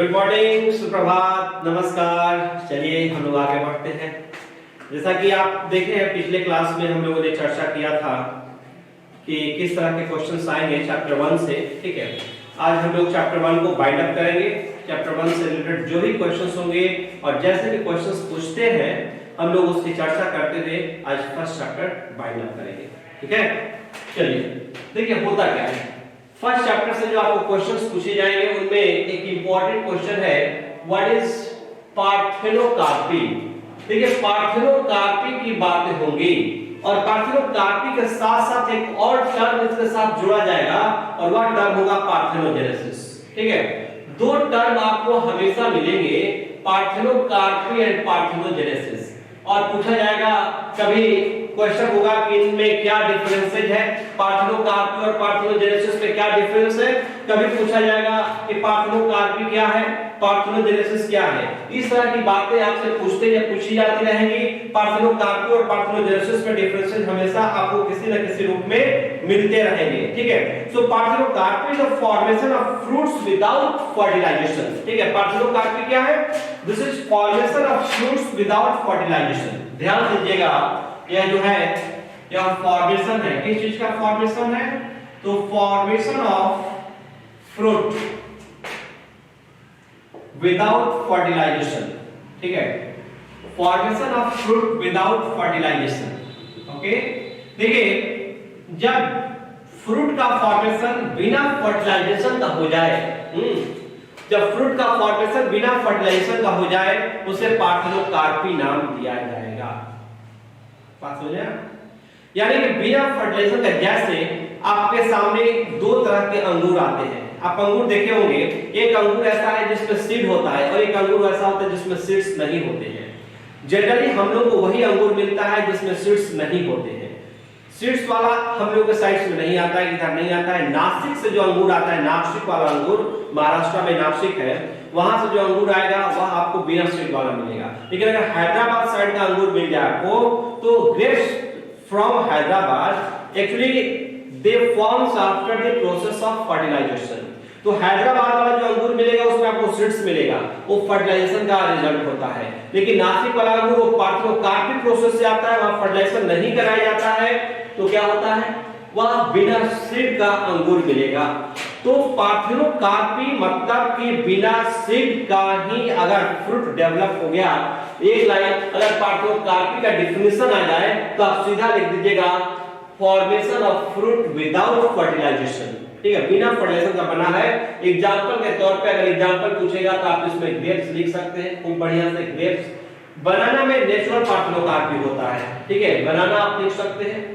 Good morning, सुप्रभात, नमस्कार। चलिए हम लोग आगे बढ़ते हैं। जैसा कि आप देखे हैं पिछले क्लास में हम लोगों ने चर्चा किया था कि किस तरह के क्वेश्चंस आएंगे चैप्टर 1 से। ठीक है, आज हम लोग चैप्टर 1 को बाइंड अप करेंगे। चैप्टर 1 से रिलेटेड जो भी क्वेश्चंस होंगे और जैसे भी क्वेश्चंस पूछते हैं हम लोग उसकी चर्चा करते हुए आज फर्स्ट चैप्टर बाइंड अप करेंगे। ठीक है, चलिए देखिए होता क्या है। फर्स्ट चैप्टर से जो आपको क्वेश्चंस पूछे जाएंगे उनमें एक इंपॉर्टेंट क्वेश्चन है, व्हाट इज पार्थेनोकार्पी। देखिए पार्थेनोकार्पी की बातें होंगी और पार्थेनोकार्पी के साथ साथ एक और टर्म इसके साथ जोड़ा जाएगा और वह टर्म होगा पार्थेनोजेनेसिस। ठीक है, दो टर्म आपको हमेशा मिलेंगे, पार्थेनोकार्पी एंड पार्थेनोजेनेसिस। और पूछा जाएगा, कभी क्वेश्चन होगा कि इनमें क्या डिफरेंसेस है, पार्थेनोकार्पी और पार्थेनोजेनेसिस में क्या डिफरेंस है। कभी पूछा जाएगा कि पार्थेनोकार्पी क्या है, पार्थेनोजेनेसिस क्या है। इस तरह की बातें आपसे पूछते या पूछी जाती रहेंगी। पार्थेनोकार्पी और पार्थेनोजेनेसिस में डिफरेंसेस हमेशा आपको किसी न किसी रूप में मिलते रहेंगे। ठीक है, so parthenocarpy is the formation of fruits without fertilization. ठीक है, पार्थेनोकार्पी क्या है, this is formation of fruits without fertilization. ध्यान दीजिएगा, यह जो है यह फॉर्मेशन है, किस चीज का फॉर्मेशन है, तो formation of fruit without fertilization. ठीक है, formation of fruit without fertilization. Okay, देखिए जब फ्रूट का फॉर्मेशन बिना फर्टिलाइजेशन का हो जाए, जब फ्रूट का फॉर्मेशन बिना फर्टिलाइजेशन का हो जाए उसे पार्थेनोकार्पी नाम दिया जाएगा। बात समझ आया? यानी कि बिना फर्टिलाइजेशन का, जैसे आपके सामने दो तरह के अंगूर आते हैं। आप अंगूर देखे होंगे, एक अंगूर ऐसा है जिसमें सीड होता है और एक अंगूर ऐसा होता है जिसमें सीड्स नहीं होते हैं। जनरली हम लोग को वही अंगूर मिलता है जिसमें सीड्स नहीं होते हैं। सीड्स वाला हम लोग के साइड में नहीं आता है, इधर नहीं आता है। नासिक से जो अंगूर आता है, नासिक वाला अंगूर, महाराष्ट्र में नासिक है, वहां से जो अंगूर आएगा वह आपको बिना सीड वाला मिलेगा। लेकिन अगर हैदराबाद साइड का अंगूर मिल जाए आपको, तो grapes from Hyderabad actually they forms after the process of fertilization. तो हैदराबाद वाला जो अंगूर मिलेगा उसमें आपको सीड्स मिलेगा, वो फर्टिलाइजेशन का रिजल्ट होता है। लेकिन नासिक वाला अंगूर वो पार्थेनोकार्पिक प्रोसेस से आता है, वहां फर्टिलाइजेशन नहीं कराया जाता है, तो क्या होता है, वह बिना सीड का अंगूर मिलेगा। तो पार्थेनोकार्पी मतलब कि बिना सीड का ही अगर फ्रूट डेवलप हो गया। एक लाइन अगर पार्थेनोकार्पी का डेफिनेशन आ जाए तो आप सीधा लिख दीजिएगा, formation of fruit without fertilization. ठीक है, बिना फर्टिलाइजेशन का बना है। एग्जांपल के तौर पे अगर एग्जांपल पूछेगा तो आप इसमें ग्रेप्स लिख सकते हैं, खूब बढ़िया से ग्रेप्स। बनाना में नेचुरल पार्थेनोकार्पी होता है। ठीक है, बनाना आप लिख सकते हैं।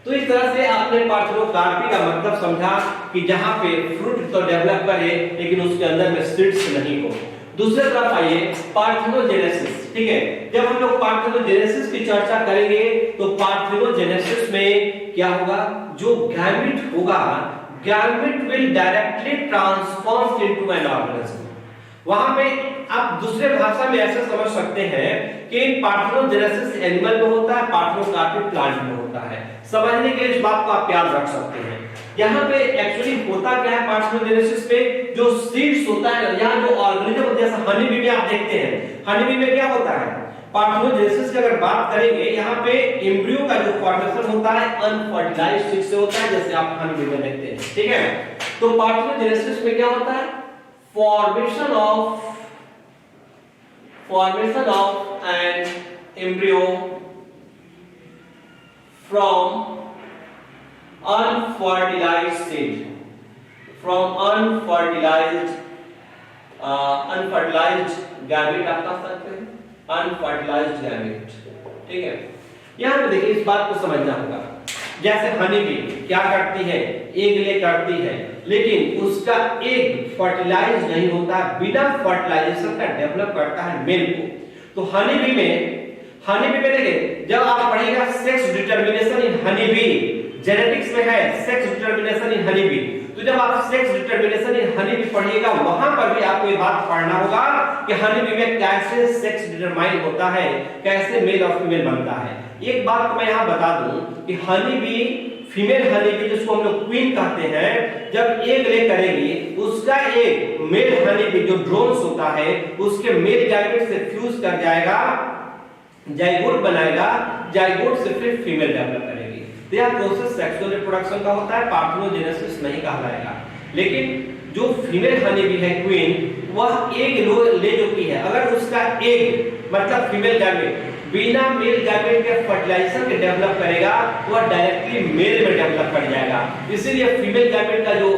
तो इस तरह से आपने पार्थेनोकार्पी का मतलब समझा कि जहां पे फ्रूट तो डेवलप करे लेकिन उसके अंदर में सीड्स नहीं हो। दूसरी तरफ आइए, पार्थेनोजेनेसिस। ठीक है, जब हम लोग पार्थेनोजेनेसिस की चर्चा करेंगे तो पार्थेनोजेनेसिस में क्या होगा, जो गैमेट होगा, gamete will directly transform into an organism. वहां पे आप दूसरे भाषा में ऐसे समझ सकते हैं कि पार्थेनोजेनेसिस एनिमल में होता है, पार्थेनोकार्पी प्लांट में होता है। समझने के लिए इस बात को आप याद रख सकते हैं। यहाँ पे एक्चुअली होता क्या है, पार्थेनोजेनेसिस पे जो सीड्स होता है, यहाँ जो ऑर्गेनिज्म, जैसे हनी बी में आप देखते हैं, हनी बी में क्या होता है, पार्थेनोजेनेसिस की अगर बात करेंगे, यहाँ पे एम्ब्रियो का जो फॉर्मेशन होता है अनफर्टिलाइज्ड सीड से होता है, जैसे आप हनी बी में देखते हैं। ठीक है, तो पार्थेनोजेनेसिस में क्या होता है, formation of an embryo from unfertilized seed, from unfertilized gamete आप कह सकते हैं, unfertilized gamete। ठीक है, यहां पे देखिए इस बात को समझना होगा। जैसे हनी बी क्या करती है, एग ले करती है, लेकिन उसका एग फर्टिलाइज नहीं होता, बिना फर्टिलाइजेशन का डेवलप करता है मेल को। तो हनी बी में देखिए, जब आप पढ़िएगा सेक्स डिटरमिनेशन इन हनी बी, जेनेटिक्स में है सेक्स डिटरमिनेशन इन हनी बी, तो जब आप सेक्स डिटरमिनेशन इन हनी बी पढ़िएगा वहां पर भी आपको ये बात पढ़ना होगा कि हनी बी में कैसे सेक्स डिटरमाइन होता है, कैसे मेल और फीमेल बनता है। एक बात मैं यहां बता दूं कि honey bee female honey bee जिसको हम लोग क्वीन कहते हैं, जब एग ले करेगी उसका एग मेल हनी बी जो ड्रोन्स होता है उसके मेल गैमेट से फ्यूज कर जाएगा, जाइगोट बनाएगा, जाइगोट से फिर फीमेल डेवलप करेगी। तो यह प्रोसेस सेक्सुअल रिप्रोडक्शन का होता है, पार्थेनोजेनेसिस नहीं कहलाएगा। लेकिन जो फीमेल हनी बी है क्वीन, वह एग ले जो की है, अगर उसका एग मतलब फीमेल गैमेट बिना मेल गैमेट के फर्टिलाइजेशन के डेवलप करेगा, वह डायरेक्टली मेल में डेवलप कर जाएगा। इसीलिए फीमेल गैमेट का जो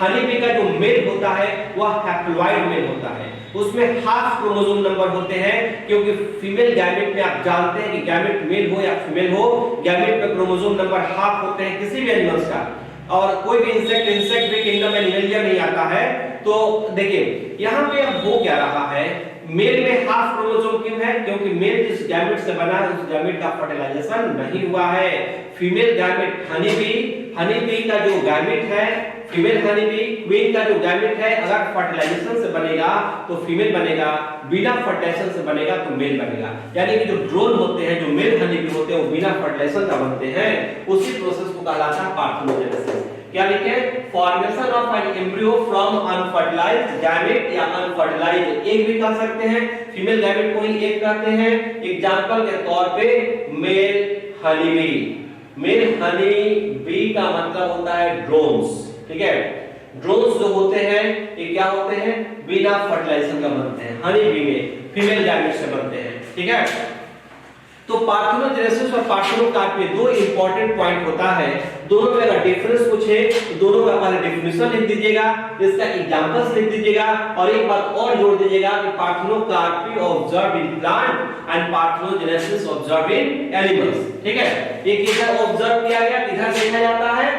हनी बी का जो मेल होता है वह हैप्लॉइड मेल होता है, उसमें हाफ क्रोमोसोम नंबर होते हैं, क्योंकि फीमेल गैमेट में आप जानते हैं कि गैमेट मेल हो या फीमेल हो, गैमेट में क्रोमोसोम नंबर हाफ होते हैं किसी भी एनिमल्स का। और कोई भी इंसेक्ट भी किंगडम में एनिमलिया नहीं आता है। तो देखिए यहाँ पे अब हो क्या रहा है, मेल में हाफ क्रोमोसोम क्यों है, क्योंकि मेल जिस गैमेट से बना है उस गैमेट का फर्टिलाइजेशन नहीं हुआ है। फीमेल गैमेट हनी बी का जो गैमेट है, फीमेल हनी बी क्वीन का जो गैमेट है, अगर फर्टिलाइजेशन से बनेगा तो फीमेल बनेगा, बिना फर्टिलाइजेशन से बनेगा तो मेल बनेगा। यानी कि जो ड्रोन होते हैं, जो मेल हनी बी होते हैं, वो बिना फर्टिलाइजेशन का बनते हैं। उसी प्रोसेस को कहलाता है पार्थेनोजेनेसिस। क्या लिखे, formation of an embryo from unfertilised gamete या अनफर्टिलाइज्ड एग भी कह सकते हैं, फीमेल गैमेट को ही एग कहते हैं। एग्जांपल के तौर पे male honey bee, male honey bee का मतलब होता है ड्रोन्स, ठीक है। ड्रोन्स जो होते हैं ये क्या होते हैं, बिना फर्टिलाइजेशन का बनते हैं, हनी बी में फीमेल गैमेट से बनते हैं, ठीक है। तो पार्थेनोजेनेसिस और पार्थेनोकार्प में दो इंपॉर्टेंट पॉइंट होता है, दोनों में अगर डिफरेंस पूछे तो दोनों का पहले डेफिनेशन लिख दीजिएगा, इसका एग्जांपल्स लिख दीजिएगा, और एक बात और जोड़ दीजिएगा कि parthenocarpy observe in plant and parthenogenesis observe in animals, ठीक है। ये किधर ऑब्जर्व किया गया, किधर देखा जाता है,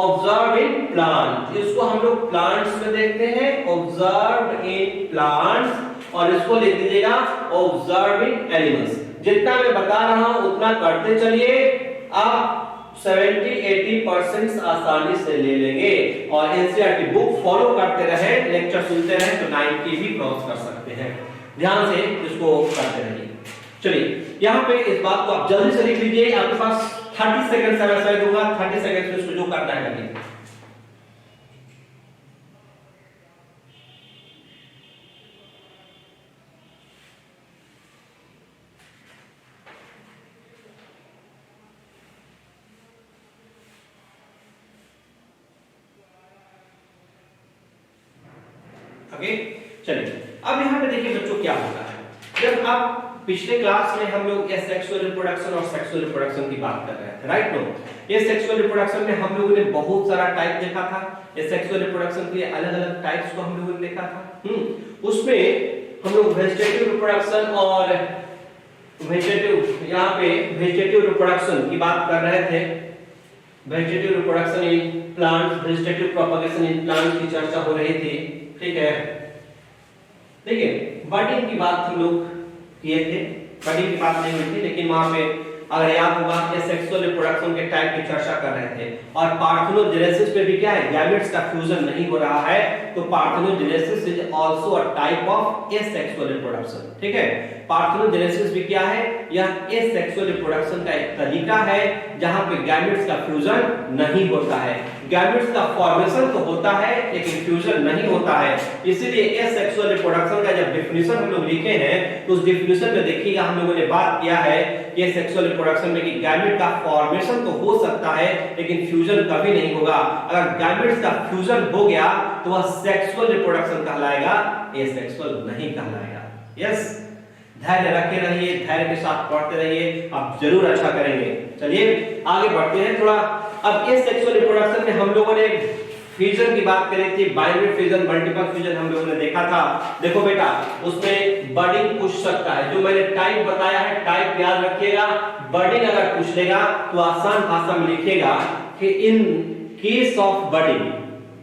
ऑब्जर्व इन प्लांट, इसको हम लोग प्लांट्स में देखते हैं, ऑब्जर्व इन प्लांट्स, और इसको लिख दीजिएगा ऑब्जर्व इन एनिमल्स। जितना मैं बता रहा हूं उतना करते चलिए, आप 70-80% आसानी से ले लेंगे, और एनसीईआरटी बुक फॉलो करते रहे, लेक्चर सुनते रहे तो 90 भी क्रॉस कर सकते हैं। ध्यान से इसको करते रहिए। चलिए यहाँ पे इस बात को आप जल्दी से लिख लीजिए, आपके पास 30 सेकंड समय दूंगा, 30 सेकंड में इसको जो करना है करिए। ओके, चलिए अब यहाँ पे देखिए बच्चों क्या होता है, जब आप पिछले क्लास में हम लोग ये सेक्सुअल रिप्रोडक्शन और सेक्सुअल रिप्रोडक्शन की बात कर रहे थे, राइट नो। ये सेक्सुअल रिप्रोडक्शन में हम लोगों ने बहुत सारा टाइप देखा था, ये सेक्सुअल रिप्रोडक्शन के अलग-अलग टाइप्स को हम लोगों ने देखा था। उसमें हम लोग वेजिटेटिव रिप्रोडक्शन और वेजिटेटिव, यहाँ पे वेजिटेटिव रिप्रोडक्शन की बात कर रहे थे, vegetative reproduction in plants, vegetative propagation in plants की चर्चा हो रही थी, ठीक है। देखिए बडिंग की बात हम लोग किए थे, बडिंग की बात नहीं हुई थी, लेकिन वहां पे अगर याद होगा ये सेक्सुअल रिप्रोडक्शन के टाइप की चर्चा कर रहे थे। और पार्थेनोजेनेसिस में भी क्या है, गैमेट्स का फ्यूजन नहीं हो रहा है, तो parthenogenesis is also a type of asexual reproduction, ठीक है। पार्थेनोजेनेसिस भी क्या है, यह एसेक्सुअल रिप्रोडक्शन का एक तरीका है जहां पे गैमेट्स का फ्यूजन नहीं होता है। गैमेट्स का फॉर्मेशन तो होता है लेकिन फ्यूजन नहीं होता है, इसीलिए एसेक्सुअल रिप्रोडक्शन का जब डेफिनेशन हम लोग लिखे हैं तो उस डेफिनेशन में देखिएगा हम लोगों ने बात किया है कि सेक्सुअल रिप्रोडक्शन में कि गैमेट का फॉर्मेशन तो हो सकता है लेकिन फ्यूजन कभी नहीं होगा। अगर गैमेट्स का फ्यूजन हो गया तो वह सेक्सुअल रिप्रोडक्शन कहलाएगा, एसेक्सुअल नहीं कहलाएगा। यस, धैर्य रखे रहिए, धैर्य के साथ पढ़ते रहिए, आप जरूर अच्छा करेंगे। चलिए आगे बढ़ते हैं थोड़ा। अब इस सेक्सुअल रिप्रोडक्शन में हम लोगों ने फ्यूजन की बात करी थी, बाइनरी फ्यूजन, मल्टीपल फ्यूजन हम लोगों ने देखा था। देखो बेटा उसमें बडिंग पूछ सकता है, जो मैंने टाइप बताया है टाइप याद रखिएगा। बडिंग अगर पूछ लेगा तो आसान भाषा में लिखिएगा कि इन केस ऑफ बडिंग,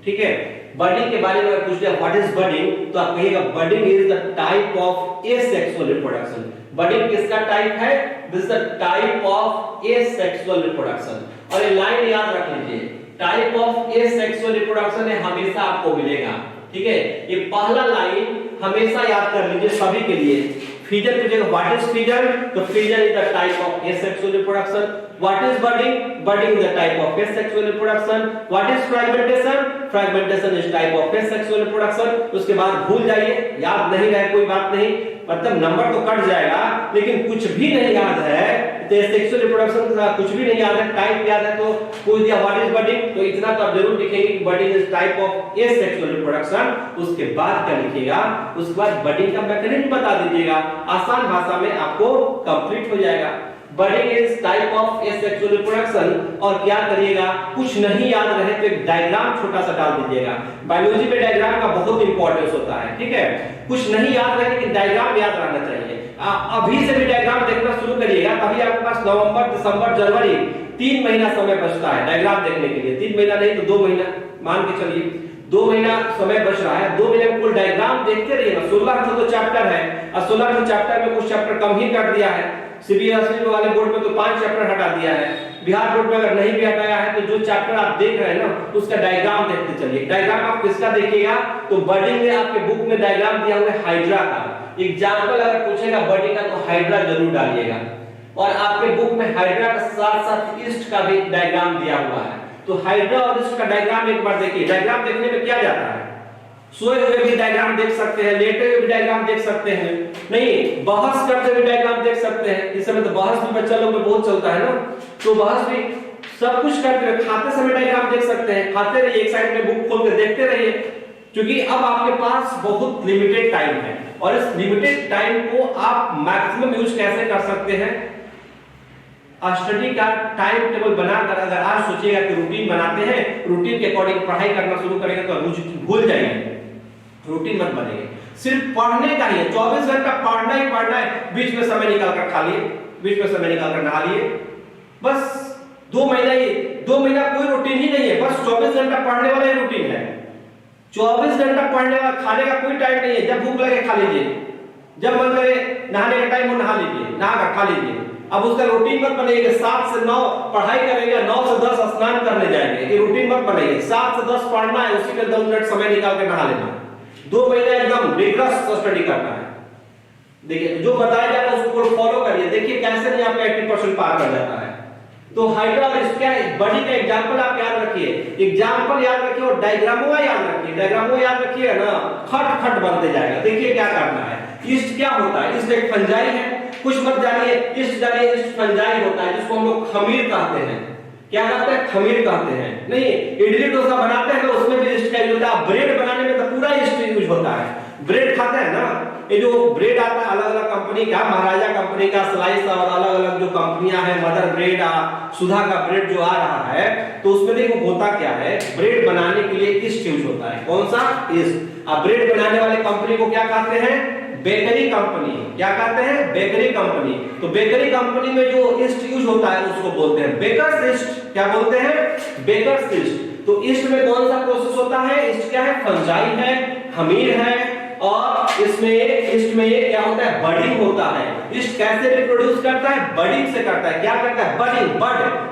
ठीक है। बडिंग के बारे में पूछ लिया व्हाट इज बडिंग, तो आप कहिएगा budding is the type of asexual reproduction. Budding किसका टाइप है, this is the type of asexual reproduction. और ये लाइन याद रख लीजिए, टाइप ऑफ एसेक्सुअल रिप्रोडक्शन है हमेशा आपको मिलेगा, ठीक है। ये पहला लाइन हमेशा याद कर लीजिए सभी के लिए। फिजन पूछेगा व्हाट इज फिजन, तो fission is the type of asexual reproduction. What is budding, budding is the type of asexual reproduction. What is fragmentation, fragmentation is type of asexual reproduction. उसके बाद भूल जाइए, याद नहीं रहे कोई बात नहीं, मतलब नंबर तो कट जाएगा लेकिन कुछ भी नहीं याद है तो सेक्सुअल रिप्रोडक्शन का कुछ भी नहीं याद है, टाइप याद है तो पूछ दिया व्हाट इज बडिंग, तो इतना तो आप जरूर लिखेंगे कि budding is type of asexual reproduction. उसके बाद क्या लिखिएगा, उसके बाद बडिंग का मैकेनिज्म बता दीजिएगा, आसान भाषा में आपको कंप्लीट हो जाएगा। Budding is type of asexual reproduction. और क्या करिएगा, कुछ नहीं याद रहे तो एक डायग्राम छोटा सा डाल दीजिएगा। बायोलॉजी में डायग्राम का बहुत इंपॉर्टेंस होता है, ठीक है। कुछ नहीं याद रहे लेकिन डायग्राम याद रहना चाहिए। अभी से भी डायग्राम देखना शुरू करिएगा, तभी आपके पास नवंबर, दिसंबर, जनवरी 3 महीना समय बचता है डायग्राम देखने के लिए। 3 महीना नहीं तो 2 महीना मान के चलिए, 2 महीना समय बच रहा है। 2 महीने में कुल डायग्राम देखते रहिएगा। 16 तो चैप्टर है और 16 चैप्टर में कुछ चैप्टर कम ही कर दिया है। सीबीएसई वाले बोर्ड में तो 5 चैप्टर हटा दिया है। बिहार बोर्ड में अगर नहीं भी हटाया है तो जो चैप्टर आप देख रहे हैं ना उसका डायग्राम देखते चलिए। डायग्राम आप किसका देखिएगा, तो बडिंग में आपके बुक में डायग्राम दिया हुआ है हाइड्रा का। एग्जाम्पल अगर पूछेगा बडिंग का तो हाइड्रा जरूर डालिएगा। और आपके बुक में हाइड्रा के साथ साथ ईस्ट का भी डायग्राम दिया हुआ है, तो हाइड्रा और ईस्ट का डायग्राम एक बार देखिए। डायग्राम देखने में क्या जाता है, सोए हुए भी डायग्राम देख सकते हैं, लेटे हुए भी डायग्राम देख सकते हैं, नहीं बहस करते हुए डायग्राम देख सकते हैं। इस समय तो बहस भी बच्चा लोग में बहुत चलता है ना, तो बहस भी सब कुछ करते हुए, खाते समय डायग्राम देख सकते हैं। खाते रहिए, एक साइड में बुक खोल के देखते रहिए, क्योंकि अब आपके पास बहुत लिमिटेड टाइम है और इस लिमिटेड टाइम को आप मैक्सिमम यूज कैसे कर सकते हैं। स्टडी का टाइम टेबल बनाकर अगर आज सोचिएगा कि रूटीन बनाते हैं, रूटीन के अकॉर्डिंग पढ़ाई करना शुरू करेंगे तो भूल जाएंगे, रूटीन मत बनेंगे। सिर्फ पढ़ने का ही है, 24 घंटा पढ़ना ही पढ़ना है। बीच में समय निकाल कर खा लिए, बीच में समय निकाल कर नहा लिए, बस 2 महीना ही, 2 महीना कोई रूटीन ही नहीं है, बस 24 घंटा पढ़ने वाला ही रूटीन है। 24 घंटा पढ़ने वाला, खाने का कोई टाइम नहीं है। जब भूख लगे खा लीजिए, जब मन करे नहाने का टाइम हो नहा लीजिए, नहा कर खा लीजिए। अब उसका रूटीन मत बनाइए 7 से 9 पढ़ाई करेंगे, 9 से 10 स्नान करने जाएंगे, ये रूटीन मत बनाइए। 7 से 10 पढ़ना है, उसी में 2 मिनट समय निकाल के नहा लेना। 2 महीने एकदम रिग्रेस स्टडी करना है। देखिए जो बताया जाता है उसको फॉलो करिए, देखिए कैसे नहीं आपका 80% पार कर जाता है। तो हाइड्रा और इसका बडी का एग्जांपल आप याद रखिए, एग्जांपल याद रखिए और डायग्रामो याद रखिए। डायग्रामो याद रखिए ना, खट खट बनते जाएगा। देखिए क्या करना है, ईस्ट क्या होता है, ईस्ट एक फंजाई है, कुछ मत जानिए, ईस्ट जानिए। ईस्ट फंजाई होता है जिसको हम लोग खमीर कहते हैं। क्या कहते हैं, खमीर कहते हैं। नहीं, इडली डोसा बनाते हैं ना उसमें भी ईस्ट का यूज होता है। ब्रेड बनाने में तो पूरा ईस्ट यूज होता है। ब्रेड खाते हैं ना, ये जो ब्रेड आता है अलग अलग कंपनी का, महाराजा कंपनी का, स्लाइस और अलग अलग जो कंपनियां हैं, मदर ब्रेड, सुधा का ब्रेड जो आ रहा है, तो उसमें देखो होता क्या है, ब्रेड बनाने के लिए ईस्ट यूज होता है। कौन सा, ईस्ट। अब ब्रेड बनाने वाले कंपनी को क्या कहते हैं, बेकरी कंपनी। क्या कहते हैं, बेकरी कंपनी। तो बेकरी कंपनी में जो ईस्ट यूज होता है उसको बोलते हैं बेकर्स ईस्ट। क्या बोलते हैं, बेकर्स ईस्ट। तो ईस्ट में कौन सा प्रोसेस होता है, ईस्ट क्या है, फंजाई है, खमीर है, और इसमें ईस्ट में ये क्या होता है, बडिंग होता है। ईस्ट कैसे रिप्रोड्यूस करता है, बडिंग से करता है। क्या करता है, बडिंग।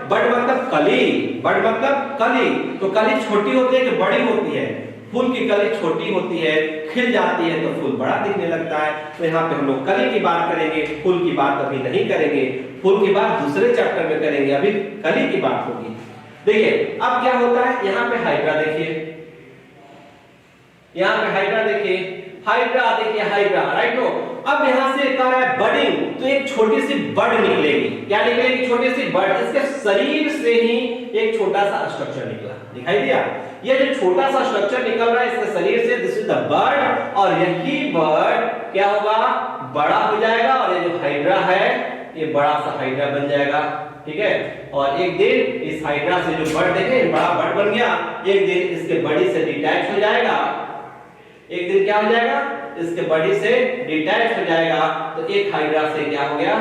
बड मतलब कली, बड मतलब कली। तो कली छोटी होती है कि बड़ी होती है, फूल की कली छोटी होती है, खिल जाती है तो फूल बड़ा दिखने लगता है। तो यहाँ पे हम लोग कली की बात करेंगे, फूल की बात अभी नहीं करेंगे, फूल की बात दूसरे चैप्टर में करेंगे, अभी कली की बात होगी। देखिए अब क्या होता है, यहाँ पे हाइड्रा देखिए, यहाँ पे हाइड्रा देखिए, हाइड्रा देखिए, हाइड्रा, राइट नो। अब यहाँ से कह रहा है बडिंग, तो एक छोटी सी बड निकलेगी। क्या निकलेगी, छोटी सी बड। इसके शरीर से ही एक छोटा सा स्ट्रक्चर निकला, दिखाई दिया। ये जो छोटा सा स्ट्रक्चर निकल रहा है इसके शरीर से, दिस इज द बड, और यही बड क्या होगा, बड़ा हो जाएगा, और ये जो हाइड्रा है ये बड़ा सा हाइड्रा बन जाएगा, ठीक है। और एक दिन इस हाइड्रा से जो बड देखे बड़ा बड बन गया, एक दिन इसके बॉडी से डिटैच हो जाएगा। एक दिन क्या हो जाएगा, इसके बॉडी से डिटैच हो जाएगा। तो एक हाइड्रा से क्या हो गया,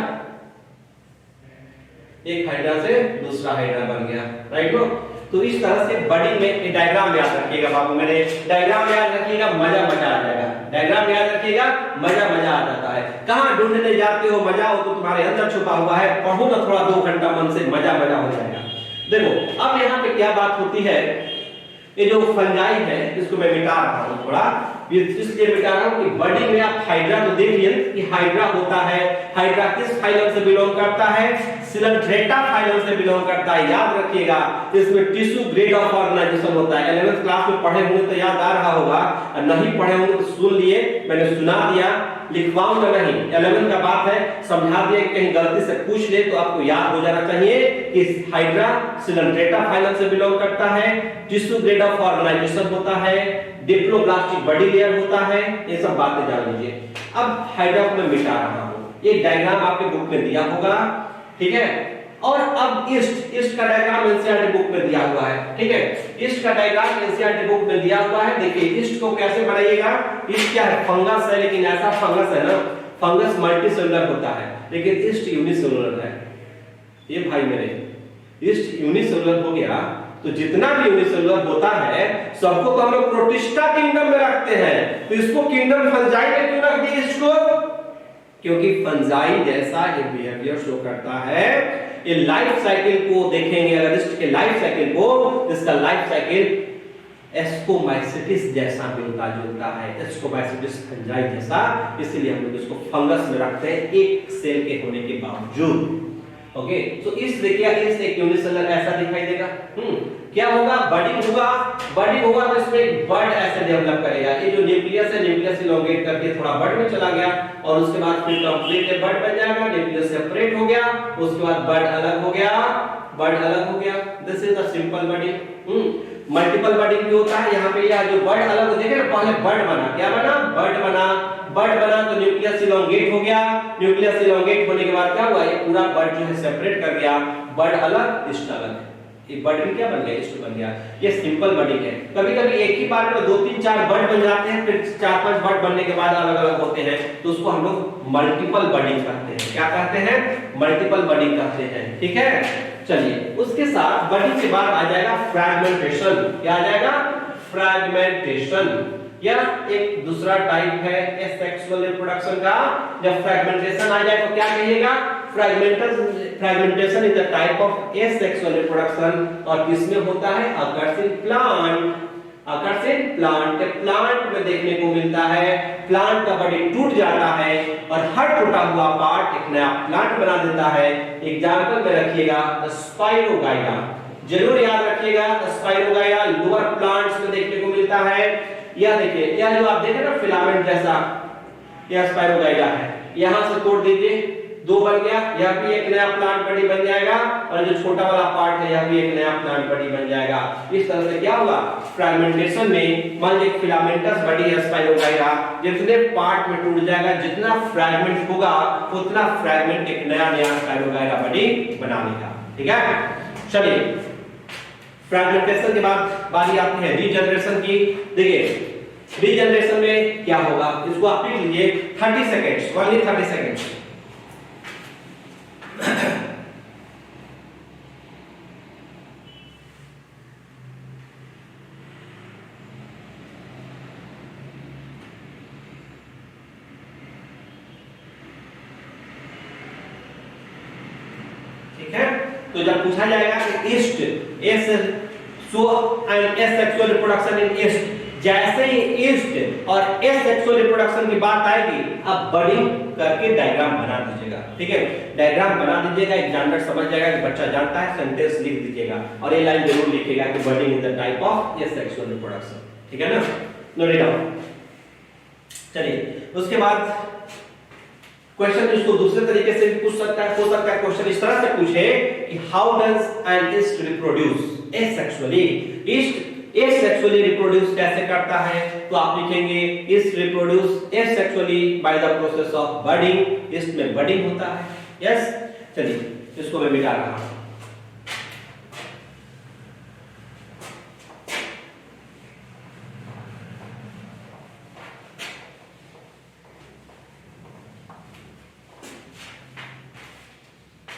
एक हाइड्रा से दूसरा हाइड्रा बन गया, राइट नो। तो इस तरह से बडी में डायग्राम याद रखिएगा बाबू, मेरे डायग्राम याद रखिएगा, मजा आ जाएगा। डायग्राम याद रखिएगा, मजा आ जाता है। कहां ढूंढने जाते हो मजा, हो तो तुम्हारे अंदर छुपा हुआ है। पढ़ो ना थोड़ा 2 घंटा मन से, मजा हो जाएगा। देखो अब यहाँ पे क्या बात होती है, ये जो फंजाई है इसको मैं मिटा रहा हूं थोड़ा। इसलिए मिटा रहा हूं कि बॉडी में आप हाइड्रा तो देख लिए कि हाइड्रा होता है। हाइड्रा किस फाइलम से बिलोंग करता है? सिलेंट्रेटा फाइलम से बिलोंग करता है, याद रखिएगा। इसमें टिश्यू ग्रेड ऑफ ऑर्गेनाइजेशन होता है। 11th क्लास में पढ़े होंगे तो याद आ रहा होगा, और नहीं पढ़े होंगे तो सुन लिए, मैंने सुना दिया, लिखवाऊंगा नहीं। 11th का बात है, समझा दिया कि कहीं गलती से पूछ ले तो आपको याद हो जाना चाहिए कि हाइड्रा सिलेंट्रेटा फाइलम से बिलोंग करता है, टिश्यू ग्रेड ऑफ ऑर्गेनाइजेशन होता है, डिप्लोब्लास्टिक बॉडी लेयर होता है, ये सब बातें जान लीजिए। अब हाइड्रा को मैं मिटा रहा हूं, ये डायग्राम आपके बुक में दिया होगा, ठीक है। और अब ईस्ट का डायग्राम एनसीईआरटी बुक में दिया हुआ है, ठीक है। ईस्ट का डायग्राम एनसीईआरटी बुक में दिया हुआ है। देखिए ईस्ट को कैसे बनाइएगा। ईस्ट क्या है? फंगस है, लेकिन ऐसा फंगस है ना, फंगस मल्टीसेलुलर होता है, लेकिन ईस्ट यूनिसेलुलर है। ये भाई मेरे, ईस्ट यूनिसेलुलर हो गया तो जितना भी यूनिसेलुलर होता है सबको तो हम लोग प्रोटिस्टा किंगडम में रखते हैं, तो इसको किंगडम फंजाई में क्यों रख दिए इसको? क्योंकि फंजाई जैसा ये बिहेवियर शो करता है। ये लाइफ साइकिल को देखेंगे अगर इसके लाइफ साइकिल को, इसका लाइफ साइकिल एस्कोमाइसिटिस जैसा मिलता जुलता है, एस्कोमाइसिटिस फंजाई जैसा, इसलिए हम लोग इसको फंगस में रखते हैं एक सेल के होने के बावजूद। ओके, तो इस देखिए इस एक यूनिसेलुलर ऐसा दिखाई देगा। क्या होगा? बडिंग होगा। बडिंग होगा तो इसमें एक बड ऐसे डेवलप करेगा। ये जो न्यूक्लियस है, न्यूक्लियस इलोंगेट करके थोड़ा बड में चला गया, और उसके बाद फिर कंप्लीट बड बन जाएगा, न्यूक्लियस सेपरेट हो गया, उसके बाद बड अलग हो गया, बड अलग हो गया। This is the simple budding. Multiple budding भी होता है। यहाँ पे यह जो बड अलग देखे ना, पहले बड बना, क्या बना? बड बना। बड बना तो न्यूक्लियस इलोंगेट हो गया, न्यूक्लियस इलोंगेट होने के बाद क्या हुआ? ये पूरा बड जो है सेपरेट कर गया, बड अलग ईस्ट अलग। ये बड भी क्या बन गया? ईस्ट बन गया। ये सिंपल बडिंग है। कभी-कभी एक ही बार में 2 3 4 बड बन जाते हैं, फिर 4 5 बड बनने के बाद अलग-अलग होते हैं, तो उसको हम लोग मल्टीपल बडिंग कहते हैं। क्या कहते हैं? मल्टीपल बडिंग कहते हैं, ठीक है। चलिए, उसके साथ बडिंग के बाद आ जाएगा फ्रैगमेंटेशन। क्या आ जाएगा? फ्रैगमेंटेशन। यह एक दूसरा टाइप है एसेक्सुअल रिप्रोडक्शन का। जब फ्रैगमेंटेशन आ जाए तो क्या कहिएगा? Fragmentation is the type of asexual reproduction, और किसमें होता है? Occurs in plant. Occurs in plant. Plant में देखने को मिलता है। प्लांट का बॉडी टूट जाता है और हर टूटा हुआ पार्ट एक नया प्लांट बना देता है। एग्जांपल में रखिएगा स्पाइरोगाइडा, जरूर याद रखिएगा। स्पाइरोगाइडा लोअर प्लांट्स में देखने को मिलता है। यह देखिए, यह जो आप देख रहे हैं ना फिलामेंट जैसा, यह स्पाइरोगाइडा है। यहां से तोड़ दीजिए, 2 बन गया, यह भी एक नया प्लांट बॉडी बन जाएगा, और जो छोटा वाला पार्ट है यह भी एक नया प्लांट बॉडी बन जाएगा। इस तरह से क्या होगा? फ्रैगमेंटेशन में मान लीजिए फिलामेंटस बॉडी है स्पाइरोगाइडा, जितने पार्ट में टूट जाएगा, जितना फ्रैगमेंट होगा उतना फ्रैगमेंट एक नया स्पाइरोगाइडा बॉडी बना लेगा, ठीक है। चलिए, फ्रैगमेंटेशन के बाद बारी आती है रीजनरेशन की। देखिए रीजनरेशन में क्या होगा, इसको आप लिख लीजिए 30 सेकंड्स, ओनली 30 सेकंड्स। ठीक है, तो जब पूछा जाएगा कि east S so and asexual reproduction in east, जैसे ही ईस्ट और एसेक्सुअल रिप्रोडक्शन की बात आएगी, अब बडिंग करके डायग्राम बना दीजिएगा, ठीक है। डायग्राम बना दीजिएगा, एग्जामिनर समझ जाएगा कि बच्चा जानता है, सेंटेंस लिख दीजिएगा, और ये लाइन जरूर लिखिएगा कि budding is the type of asexual reproduction, ठीक है ना। Note it down. चलिए, उसके बाद क्वेश्चन इसको दूसरे तरीके से भी पूछ सकता है। हो सकता है क्वेश्चन इस तरह से पूछे कि how does N east reproduce asexually. East asexually reproduce कैसे करता है, तो आप लिखेंगे east reproduce asexually by the process of budding. East में बडिंग होता है, यस। चलिए, इसको मैं मिटा रहा हूं।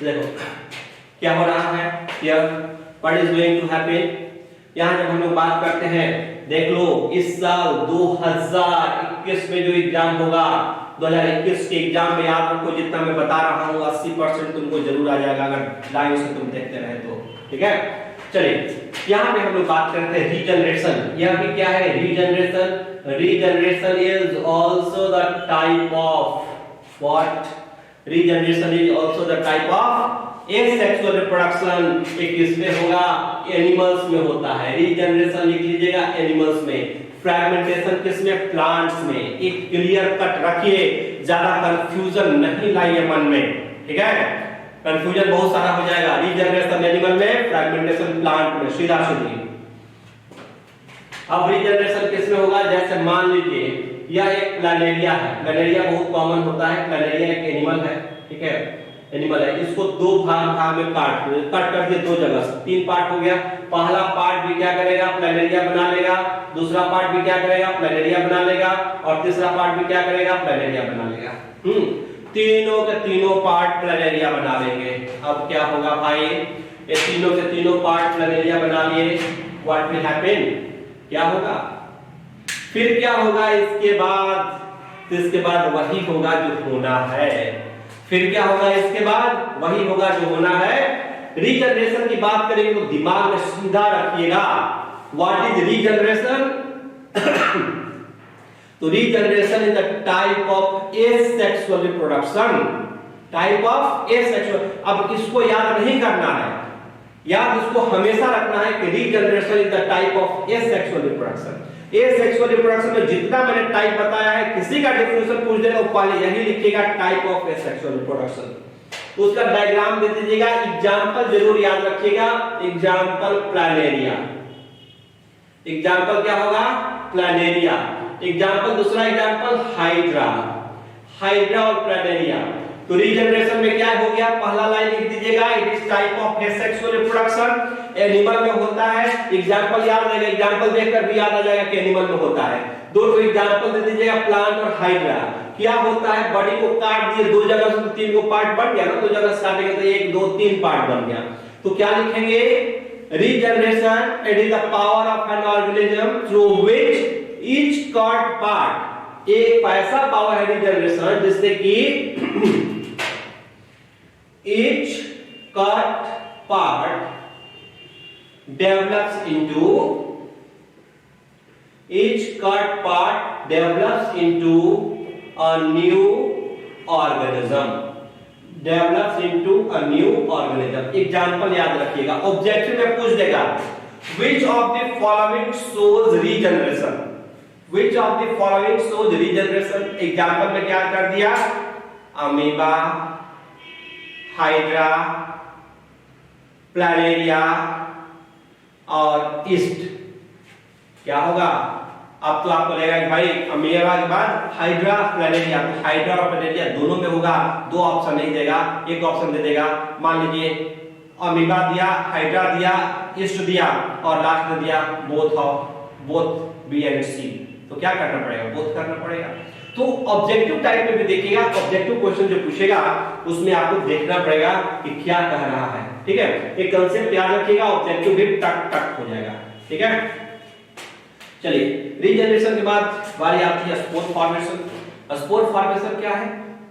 देखो क्या हो रहा है, what is going to happen. यहां जब हम लोग बात करते हैं, देख लो इस साल 2021 में जो एग्जाम होगा, 2021 के एग्जाम में याद रखो, जितना मैं बता रहा हूं 80% तुमको जरूर आ जाएगा अगर लाइव से तुम देखते रहे तो, ठीक है। चलिए, यहाँ पे हम लोग बात करते हैं रीजनरेशन। यहाँ पे क्या है regeneration? Regeneration is also the type of what? Regeneration is also the type of asexual reproduction. एक किसमें होगा? एनिमल्स में होता है। रीजनरेशन लिख लीजिएगा एनिमल्स में, फ्रैगमेंटेशन किसमें? प्लांट्स में। एक क्लियर कट रखिए, ज्यादा कंफ्यूजन नहीं लाइए मन में, ठीक है? कंफ्यूजन बहुत सारा हो जाएगा। रीजनरेशन एनिमल में, फ्रैगमेंटेशन प्लांट में, सीधा सीधी। अब रीजनरेशन किसमें होगा? जैसे मान लीजिए यह एक प्लानेरिया है। प्लानेरिया बहुत कॉमन होता है। प्लानेरिया एक एनिमल है, ठीक है? एनिमल है। इसको दो भाग में कट कर दिए, दो जगह से 3 पार्ट हो गया। पहला पार्ट भी क्या करेगा? प्लानेरिया बना लेगा। दूसरा पार्ट भी क्या करेगा? प्लानेरिया बना लेगा। और तीसरा पार्ट भी क्या करेगा? प्लानेरिया बना लेगा। तीनों के तीनों पार्ट प्लानेरिया बना लेंगे। अब क्या होगा भाई? ये तीनों के तीनों पार्ट प्लानेरिया बना लिए। What will happen? क्या होगा? फिर क्या होगा इसके बाद? तो इसके बाद वही होगा जो होना है। फिर क्या होगा इसके बाद? वही होगा जो होना है। रीजनरेशन की बात करेंगे तो दिमाग में सीधा रखिएगा, व्हाट इज रीजनरेशन? तो regeneration is the type of asexual reproduction. Type of asexual. अब इसको याद नहीं करना है, याद इसको हमेशा रखना है कि regeneration is the type of asexual reproduction. Asexual reproduction में जितना मैंने टाइप बताया है, किसी का डेफिनेशन पूछ देगा वो पहले यही लिखिएगा, टाइप ऑफ एसेक्सुअल रिप्रोडक्शन। उसका डायग्राम दे दीजिएगा, एग्जांपल जरूर याद रखिएगा। Example Planaria. एग्जांपल क्या होगा? प्लानेरिया। एग्जांपल दूसरा एग्जांपल हाइड्रा। हाइड्रा और प्लानेरिया। तो रीजनरेशन में क्या हो गया? पहला लाइन लिख दीजिएगा, it is type of asexual reproduction. Animal में होता है। एग्जांपल याद रहेगा, एग्जांपल देखकर भी याद आ जाएगा कि एनिमल में होता है। दो एग्जांपल दे दीजिएगा, प्लांट और हाइड्रा। क्या होता है? बॉडी को काट दिए, दो जगह से 3 को पार्ट बन गया ना, दो जगह से काटेंगे तो 1 2 3 पार्ट बन गया। तो क्या लिखेंगे? Regeneration it is the power of an organism through which each cut part. एक ऐसा पावर है रीजनरेशन जिससे कि each cut part develops into a new organism. Example याद रखिएगा, ऑब्जेक्टिव में पूछ देगा which of the following shows regeneration? Which of the following shows regeneration? Example में क्या कर दिया? अमीबा, हाइड्रा, प्लानेरिया और ईस्ट। क्या होगा? अब तो आपको लगेगा कि भाई अमीबा के बाद हाइड्रा, प्लानेरिया। तो हाइड्रा और प्लानेरिया दोनों में होगा, दो ऑप्शन नहीं देगा, एक ऑप्शन दे देगा। मान लीजिए अमीबा दिया, हाइड्रा दिया, ईस्ट दिया और लास्ट में दिया बोथ बी एंड सी। तो क्या करना पड़ेगा? बोथ करना पड़ेगा। तो ऑब्जेक्टिव टाइप में भी देखिएगा, ऑब्जेक्टिव क्वेश्चन जो पूछेगा उसमें आपको देखना पड़ेगा कि क्या कह रहा है, ठीक है? एक कंसेप्ट याद रखिएगा, ऑब्जेक्टिव भी टक टक हो जाएगा, ठीक है? चलिए, रीजनरेशन के बाद बारी आती है स्पोर फॉर्मेशन। स्पोर फॉर्मेशन क्या है?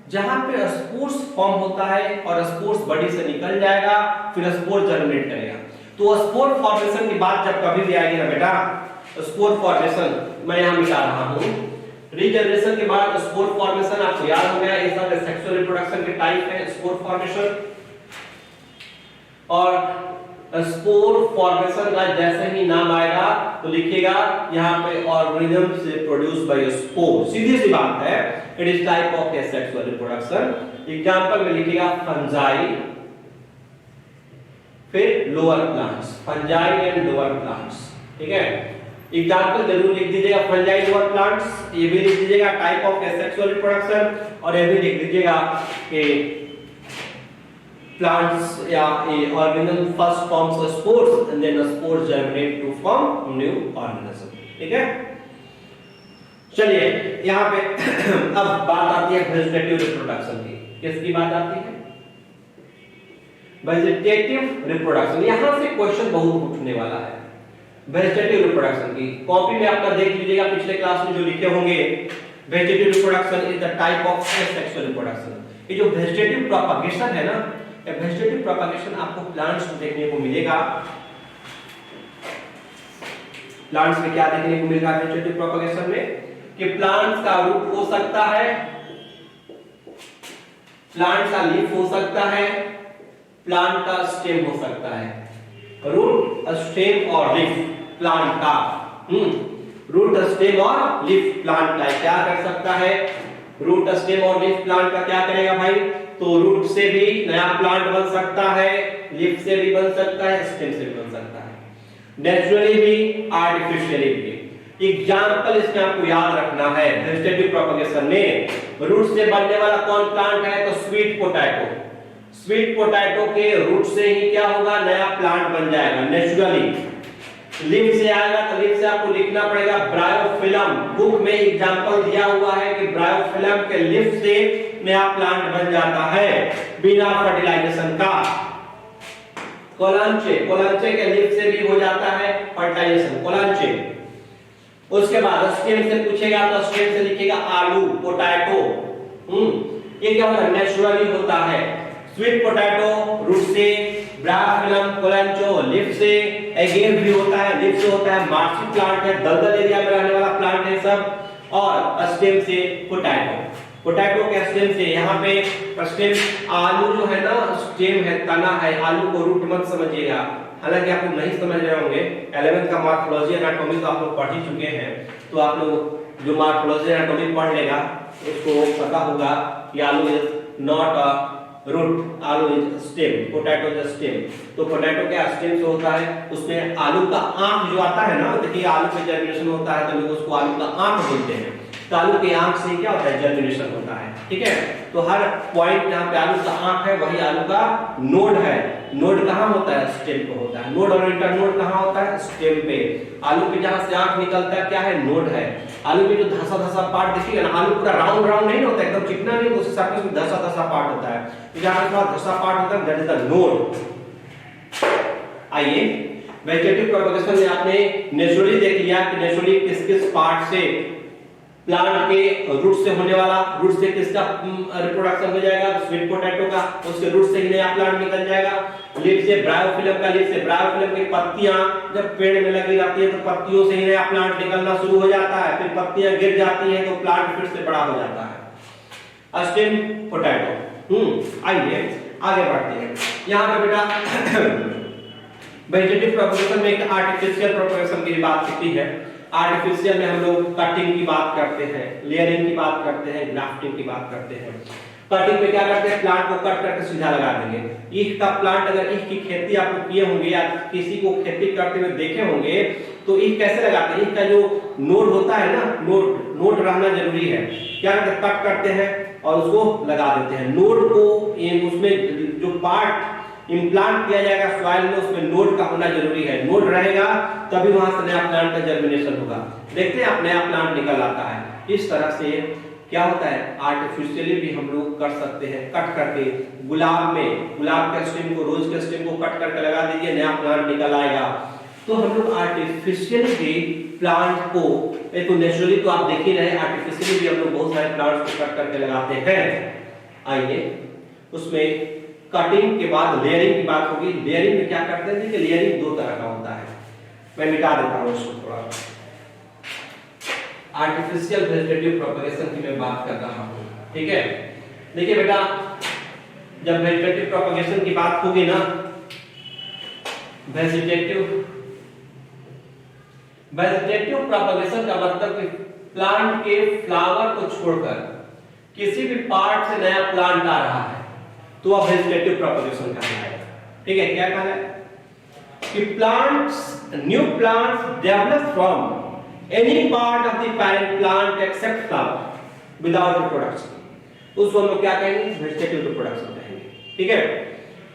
जहां पे स्पोर्स फॉर्म होता है और स्पोर्स बॉडी से निकल जाएगा, फिर स्पोर जनरेट करेगा। तो स्पोर फॉर्मेशन की बात जब कभी भी आएगी ना बेटा, स्पोर फॉर्मेशन मैं यहां मिटा रहा हूं। रीजनरेशन के बाद स्पोर फॉर्मेशन आपको याद हो गया, ये सब सेक्सुअल रिप्रोडक्शन के टाइप है स्पोर फॉर्मेशन। और स्पोर फॉर्मेशन का जैसे ही नाम आएगा तो लिखिएगा यहां पे ऑर्गेनिज्म से प्रोड्यूस बाय स्पोर। सीधी सी बात है, it is type of sexual reproduction. Example में लिखिएगा फंजाई, फिर lower plants, fungi and lower plants, ठीक है? एग्जांपल जरूर लिख दीजिएगा, फंजाई लोअर प्लांट्स, ये भी लिख दीजिएगा टाइप ऑफ सेक्सुअल रिप्रोडक्शन, और ये भी लिख दीजिएगा कि plants organism first forms spores and then spores germinate to form new organism, ठीक है? चलिए यहाँ पे अब बात आती है वेजिटेटिव रिप्रोडक्शन की। किसकी बात आती है? Vegetative reproduction. यहाँ से क्वेश्चन बहुत उठने वाला है वेजिटेटिव रिप्रोडक्शन की। कॉपी में आपका देख लीजिएगा, पिछले क्लास में जो लिखे होंगे, vegetative reproduction is the type of sexual reproduction. ये जो वेजिटेटिव प्रोपगेशन है ना, वेजिटेटिव प्रोपगेशन आपको प्लांट्स में देखने को मिलेगा। प्लांट्स में क्या देखने को मिल रहा है वेजिटेटिव प्रोपगेशन में कि प्लांट्स का रूट हो सकता है, प्लांट का लीफ हो सकता है, प्लांट का स्टेम हो सकता है। रूट, स्टेम और लीफ प्लांट का, रूट, स्टेम और लीफ प्लांट का क्या कर सकता है? रूट, स्टेम और लीफ प्लांट का क्या करेगा भाई? तो रूट से भी नया प्लांट बन सकता है, लीफ से भी बन सकता है, स्टेम से भी बन सकता है, नेचुरली भी, आर्टिफिशियली भी। एग्जाम्पल इसमें आपको याद रखना है वेजिटेटिव प्रोपगेशन में रूट से बनने वाला कौन प्लांट है? तो स्वीट पोटैटो। स्वीट पोटैटो के रूट से ही क्या होगा? नया प्लांट बन जाएगा नेचुरली। लीफ से आएगा तो लीफ से आपको लिखना पड़ेगा ब्रायोफिलम। बुक में एग्जांपल दिया हुआ है कि ब्रायोफिलम के लीफ से नया प्लांट बन जाता है बिना फर्टिलाइजेशन का। कोलांचे, कोलांचे के लीफ से भी हो जाता है फर्टिलाइजेशन, कोलांचे। उसके बाद स्टेम से पूछेगा तो स्टेम से लिखेगा आलू, पोटैटो। ये क्या होता है? नेचुरली होता है। स्वीट पोटैटो रूट से, ब्रायोफिलम, कोलांचो लीफ से, एगेव भी होता है, लीफ से होता है, मार्सी प्लांट है, दलदल एरिया में रहने वाला प्लांट है सब, और स्टेम से पोटैटो। पोटैटो के स्टेम से, यहाँ पे स्टेम, आलू जो है ना स्टेम है, तना है, आलू को रूट मत समझिएगा। हालांकि आप लोग नहीं समझ रहे होंगे, 11th का मॉर्फोलॉजी एनाटॉमी तो आप लोग पढ़ ही चुके हैं, तो आप लोग जो मॉर्फोलॉजी एनाटॉमी पढ़ लेगा उसको पता होगा कि आलू इज नॉट अ रूट, आलू is stem, potato is stem. तो पोटैटो क्या स्टेम से होता है, उसमें आलू का आंख जो आता है ना, देखिए आलू पे जर्मिनेशन होता है तो लोग उसको आलू का आंख बोलते हैं। तो आलू के आंख से क्या होता है? जर्मिनेशन होता है, ठीक है। तो हर पॉइंट जहां पे आलू का आंख है वही आलू का नोड है। नोड कहां होता है? स्टेम पे होता है। नोड और इंटरनोड कहां होता है? स्टेम पे। आलू के जहां से आंख निकलता है क्या है? नोड है। आलू में जो धसा धसा पार्ट देखिएगा ना, आलू पूरा राउंड राउंड नहीं होता, एकदम चिकना नहीं, उस सरफेस में धसा धसा पार्ट होता है। जहां थोड़ा धसा पार्ट होता है दैट इज द नोड। आइए वेजिटेटिव प्रोपगेशन में आपने नेचुरली देख लिया कि नेचुरली किस किस पार्ट से प्लांट के रूट से होने वाला, रूट से किसका रिप्रोडक्शन हो जाएगा? स्वीट पोटैटो का, उसके रूट से ही नया प्लांट निकल जाएगा। लीफ से, ब्रायोफिलम का लीफ से, ब्रायोफिलम की पत्तियां जब पेड़ में लगी रहती है तो पत्तियों से ही नया प्लांट निकलना शुरू हो जाता है, फिर पत्तियां गिर जाती हैं तो प्लांट फिर से बड़ा हो जाता है। Stem potato. आइए आगे बढ़ते हैं। यहाँ पे बेटा वेजिटेटिव प्रोपगेशन में एक आर्टिफिशियल प्रोपगेशन की बात होती है। आर्टिफिशियल में हम लोग कटिंग की बात करते हैं, लेयरिंग की बात करते हैं, ग्राफ्टिंग की बात करते हैं। कटिंग में क्या करते हैं? प्लांट को कट करके सीधा लगा देंगे। ईख का प्लांट, अगर ईख की खेती आप लोग किए होंगे या किसी को खेती करते हुए देखे होंगे तो ईख कैसे लगाते हैं? ईख का जो नोड होता है ना, नोड रहना जरूरी है। क्या करते हैं? कट करते हैं और उसको लगा देते हैं। नोड को उसमें जो पार्ट इम्प्लांट किया जाएगा सॉइल में, उसमें नोड का होना जरूरी है। नोड रहेगा तभी वहां से नया प्लांट का जर्मिनेशन होगा। देखते हैं आप नया प्लांट निकल आता है। इस तरह से क्या होता है? आर्टिफिशियली भी हम लोग कर सकते हैं, कट करके। गुलाब में, गुलाब के स्टेम को, रोज के स्टेम को कट करके लगा दीजिए, नया प्लांट निकल आएगा। तो हम लोग आर्टिफिशियली भी प्लांट को, एक तो नेचुरली तो आप देख ही रहे, आर्टिफिशियली भी हम लोग बहुत सारे प्लांट्स को कट करके लगाते हैं। आइए उसमें कटिंग के बाद लेयरिंग की बात होगी। लेयरिंग में क्या करते हैं? देखिए लेयरिंग दो तरह का होता है, मैं मिटा देता हूं इसको थोड़ा। आर्टिफिशियल वेजिटेटिव प्रोपगेशन की मैं बात कर रहा हूं, ठीक है। देखिए बेटा, जब वेजिटेटिव प्रोपगेशन की बात होगी ना, वेजिटेटिव प्रोपगेशन का मतलब कि प्लांट के फ्लावर को छोड़कर किसी भी पार्ट से नया प्लांट आ रहा है तो वह वेजिटेटिव प्रोपगेशन कहलाएगा, ठीक है। क्या कहलाएगा? कि plants, new plants develop from any part of the parent plant except flower without reproduction, उसको हम लोग क्या कहेंगे? वेजिटेटिव रिप्रोडक्शन कहेंगे, ठीक है।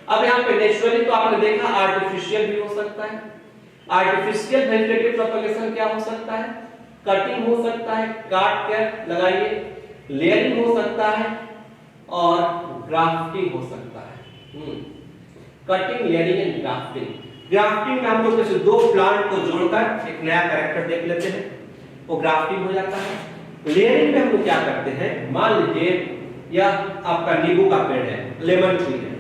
अब यहाँ पे नेचुरली तो आपने देखा, आर्टिफिशियल भी हो सकता है। आर्टिफिशियल वेजिटेटिव प्रोपगेशन क्या हो सकता है? कटिंग हो सकता है, काट कर लगाइए, लेयरिंग हो सकता है और ग्राफ्टिंग हो सकता है। Cutting, layering and grafting. Grafting में हम लोग जैसे दो प्लांट को जोड़कर एक नया कैरेक्टर देख लेते हैं, वो ग्राफ्टिंग हो जाता है। लेयरिंग में हम लोग क्या करते हैं? मान लीजिए यह आपका नींबू का पेड़ है, लेमन ट्री है।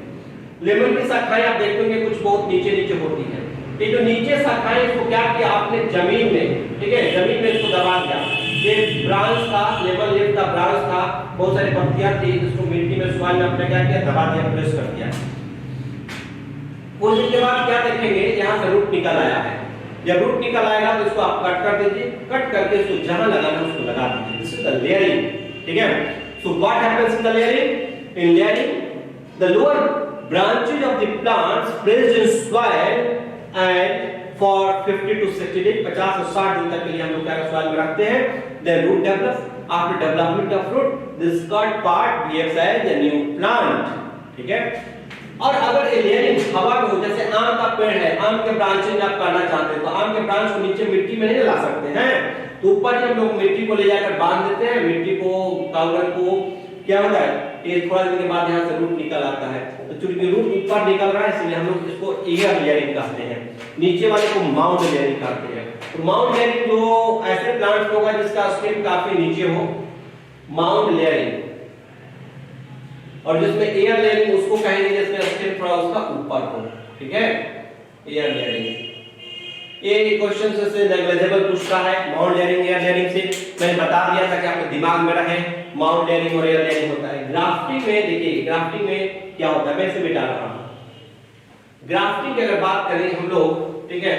लेमन की शाखाएं आप देखेंगे कुछ बहुत नीचे नीचे होती है। ये जो नीचे शाखाएं इसको क्या किया आपने जमीन में, ठीक है, जमीन में इसको दबा दिया। ये ब्रांच था, लेवल लिफ्ट का ब्रांच था, बहुत सारी पत्तियां थी, इसको मिट्टी में सॉइल में आपने क्या किया, दबा दिया, प्रेस कर दिया। कुछ दिन के बाद क्या देखेंगे, यहाँ से रूट निकल आया है। जब रूट निकल आएगा तो इसको आप कट कर दीजिए, कट करके इसको जहां लगाना है उसको लगा दीजिए। दिस इज द लेयरिंग, ठीक है। So what happens in the layering? In layering the lower branches of the plants placed in soil and for 50 to 60 days 50 से 60 दिन तक के लिए हम लोग क्या सॉइल में रखते हैं। then root develops after development of fruit this cut part behaves as a new plant, ठीक है। और अगर ये लेयरिंग हवा में हो, जैसे आम का पेड़ है, आम के ब्रांचेज आप काटना चाहते हैं तो आम के ब्रांच को नीचे मिट्टी में नहीं ला सकते हैं, तो ऊपर ही हम लोग मिट्टी को ले जाकर बांध देते हैं। मिट्टी को काउडर को क्या होता है, ये थोड़ा दिन के बाद यहाँ से रूट निकल आता है, तो चूंकि रूट ऊपर निकल रहा है इसलिए हम लोग इसको एयर लेयरिंग कहते हैं, नीचे वाले को माउंट लेयरिंग कहते हैं। तो माउंट लेयरिंग जो ऐसे प्लांट्स होगा जिसका स्टेम काफी नीचे हो, माउंट लेयरिंग, और जिसमें एयर लेयरिंग उसको कहेंगे जिसमें स्टेम थोड़ा उसका ऊपर हो, ठीक है, एयर लेयरिंग। ये क्वेश्चन से नेग्लिजिबल पूछता है माउंट लेयरिंग एयर लेयरिंग से, मैंने बता दिया था कि आपके दिमाग में रहे माउंट लेयरिंग और एयर लेयरिंग होता है। ग्राफ्टिंग में देखिए, ग्राफ्टिंग में क्या होता है, मैं इसे मिटा रहा हूं। ग्राफ्टिंग की अगर बात करें हम लोग, ठीक है,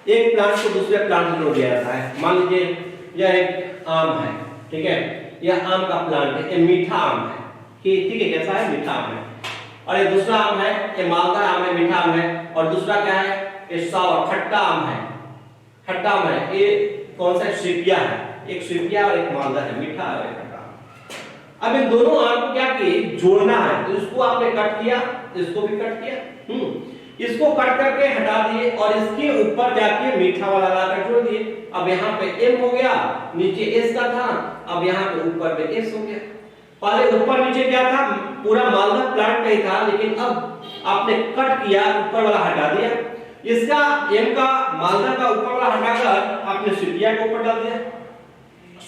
एक प्लांट को दूसरे प्लांट से जोड़ दिया जाता है। मान लीजिए यह एक आम है, ठीक है, यह आम का प्लांट है, ये मीठा आम है, ठीक है, कैसा है, मीठा आम है। और ये दूसरा आम है, ये मालदा आम है, मीठा आम है, और दूसरा क्या है, ये सावर खट्टा आम है, खट्टा आम है। ये कौन सा सीपिया है, एक सीपिया और एक मालदा है, मीठा और एक खट्टा। अब इन दोनों आम को क्या किए, जोड़ना है, तो इसको आपने कट किया, इसको भी कट किया, इसको कट करके हटा दिए और इसके ऊपर जाके मीठा वाला लाकर जोड़ दिए। अब यहाँ पे एम हो गया, नीचे एस का था, अब यहाँ पे ऊपर पे एस हो गया। पहले ऊपर नीचे क्या था, पूरा मालदा प्लांट का ही था, लेकिन अब आपने कट किया, ऊपर वाला हटा दिया, इसका एम का मालदा का ऊपर वाला हटाकर आपने सीपिया के ऊपर डाल दिया,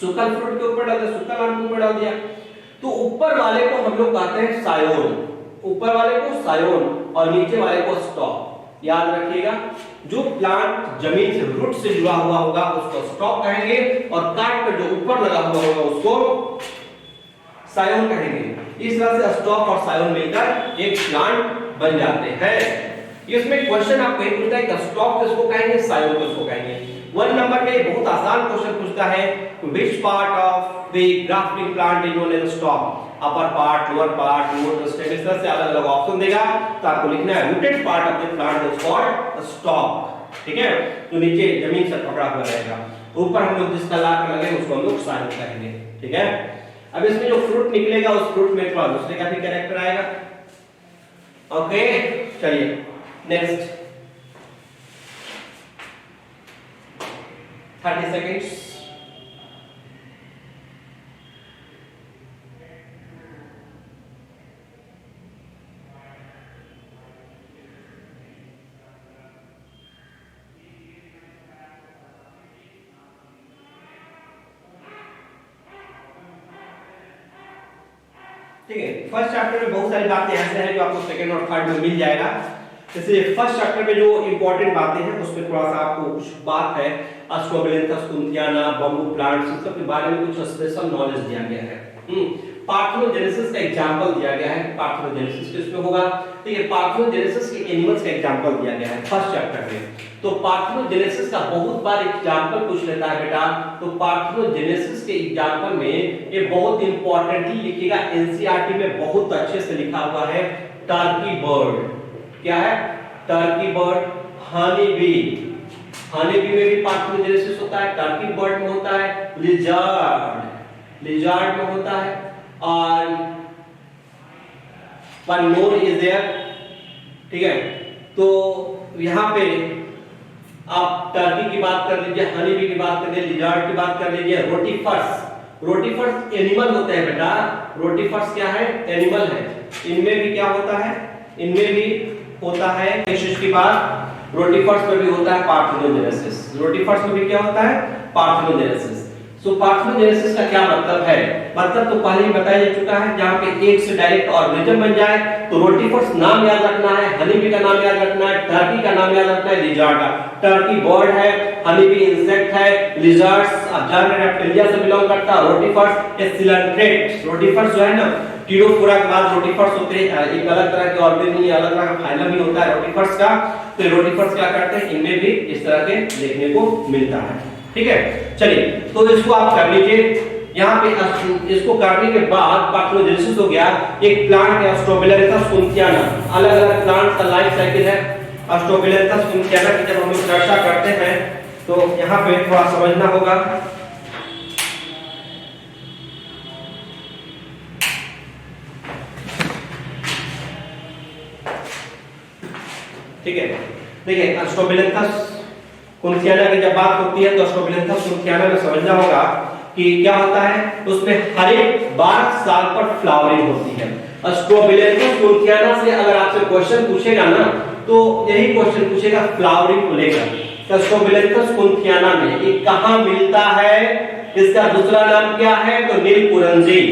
सुकल फ्रूट के ऊपर डाल दिया, सुकल आम के ऊपर डाल दिया। तो ऊपर वाले को हम लोग कहते हैं सायोन, ऊपर वाले को सायोन और नीचे वाले को स्टॉक। याद रखिएगा, जो प्लांट जमीन से रूट से जुड़ा हुआ होगा उसको स्टॉक कहेंगे, और काट कर जो ऊपर लगा हुआ होगा उसको सायोन कहेंगे। इस तरह से स्टॉक और सायोन मिलकर एक प्लांट बन जाते हैं। इसमें क्वेश्चन आपको ये पूछता है कि स्टॉक किसको कहेंगे, सायोन किसको कहेंगे। 1 नंबर पे बहुत आसान क्वेश्चन पूछता है, which part of the grafting plant is known as stalk, upper part, lower part, root, stem, इस तरह से अलग अलग ऑप्शन देगा, तो आपको लिखना है rooted part of the plant is called stalk, ठीक है, जो नीचे जमीन से पकड़ा हुआ रहेगा। ऊपर हम लोग जिसका लाकर लगे उसको हम लोग सायोन कहेंगे, ठीक है। अब इसमें जो फ्रूट निकलेगा उस फ्रूट में थोड़ा दूसरे का भी कैरेक्टर आएगा। ओके, चलिए नेक्स्ट 30 सेकेंड्स। ठीक है, फर्स्ट चैप्टर में बहुत सारी बातें ऐसे हैं जो आपको सेकंड और थर्ड में मिल जाएगा। जैसे फर्स्ट चैप्टर में जो इंपॉर्टेंट बातें हैं उसमें थोड़ा सा आपको कुछ बात है, अस्ट्रोबिलेंथस कुंथियाना, बम्बू प्लांट्स, इन सब के बारे में कुछ स्पेशल नॉलेज दिया गया है। पार्थेनोजेनेसिस का एग्जांपल दिया गया है, पार्थेनोजेनेसिस किसमें होगा, ठीक है, पार्थेनोजेनेसिस के एनिमल्स का एग्जांपल दिया गया है फर्स्ट चैप्टर में। तो पार्थेनोजेनेसिस का बहुत बार एग्जांपल पूछ लेता है बेटा, तो पार्थेनोजेनेसिस के एग्जांपल में ये बहुत इंपॉर्टेंटली लिखिएगा, एनसीईआरटी में बहुत अच्छे से लिखा हुआ है। टर्की बर्ड, क्या है, Turkey bird, honey bee, honey bee में भी पार्थेनोजेनेसिस होता है, टर्की बर्ड में होता है, लिजर्ड, लिजर्ड में होता है, और वन मोर इज देयर, ठीक है। तो यहाँ पे आप टर्की की बात कर लीजिए, हनी बी की बात कर लीजिए, लिजर्ड की बात कर लीजिए, रोटीफर्स, रोटीफर्स एनिमल होते हैं बेटा, रोटीफर्स क्या है, एनिमल है। इनमें भी क्या होता है, इनमें भी होता है विशेष की बात, रोटीफर्स में भी होता है पार्थेनोजेनेसिस, रोटीफर्स में भी क्या होता है, पार्थेनोजेनेसिस। सो पार्थेनोजेनेसिस का क्या मतलब है? मतलब तो पहले ही बताया जा चुका है, जहां पे एक से डायरेक्ट ऑर्गेनिज्म बन जाए तो रोटिफर्स नाम याद रखना है, हनीबी का नाम याद रखना है, टर्की का नाम याद रखना है, लिजार्ड का। टर्की बर्ड है, हनीबी इंसेक्ट है, लिजार्ड्स अब जान रहे रेप्टिलिया से बिलोंग करता है, रोटिफर्स ए सिलेंट्रेट। रोटिफर्स जो है ना, टीडोफोरा के बाद रोटिफर्स होते हैं, एक अलग तरह के ऑर्गेनिज्म ही अलग तरह का फाइलम ही होता है रोटिफर्स का। तो रोटिफर्स क्या करते हैं, इनमें भी इस तरह के देखने को मिलता है। ठीक है, चलिए तो इसको आप कर लीजिए। यहाँ पे इसको करने के बाद पार्थेनोजेनेसिस हो गया। एक प्लांट है एस्ट्रोबिलेंथस कुंथियाना, अलग अलग प्लांट का लाइफ साइकिल है एस्ट्रोबिलेंथस कुंथियाना की जब हम लोग चर्चा करते हैं तो यहाँ पे थोड़ा समझना होगा। ठीक है, देखिए एस्ट्रोबिलेंथस कुंथियाना की जब बात होती है तो एस्ट्रोबिलेंथस कुंथियाना में समझना होगा कि क्या होता है, उसमें हर एक 12 साल पर फ्लावरिंग होती है। एस्ट्रोबिलेंथस कुंथियाना से अगर आपसे क्वेश्चन पूछेगा ना तो यही क्वेश्चन पूछेगा फ्लावरिंग को लेकर। एस्ट्रोबिलेंथस कुंथियाना में ये कहां मिलता है, इसका दूसरा नाम क्या है तो नीलकुरंजी।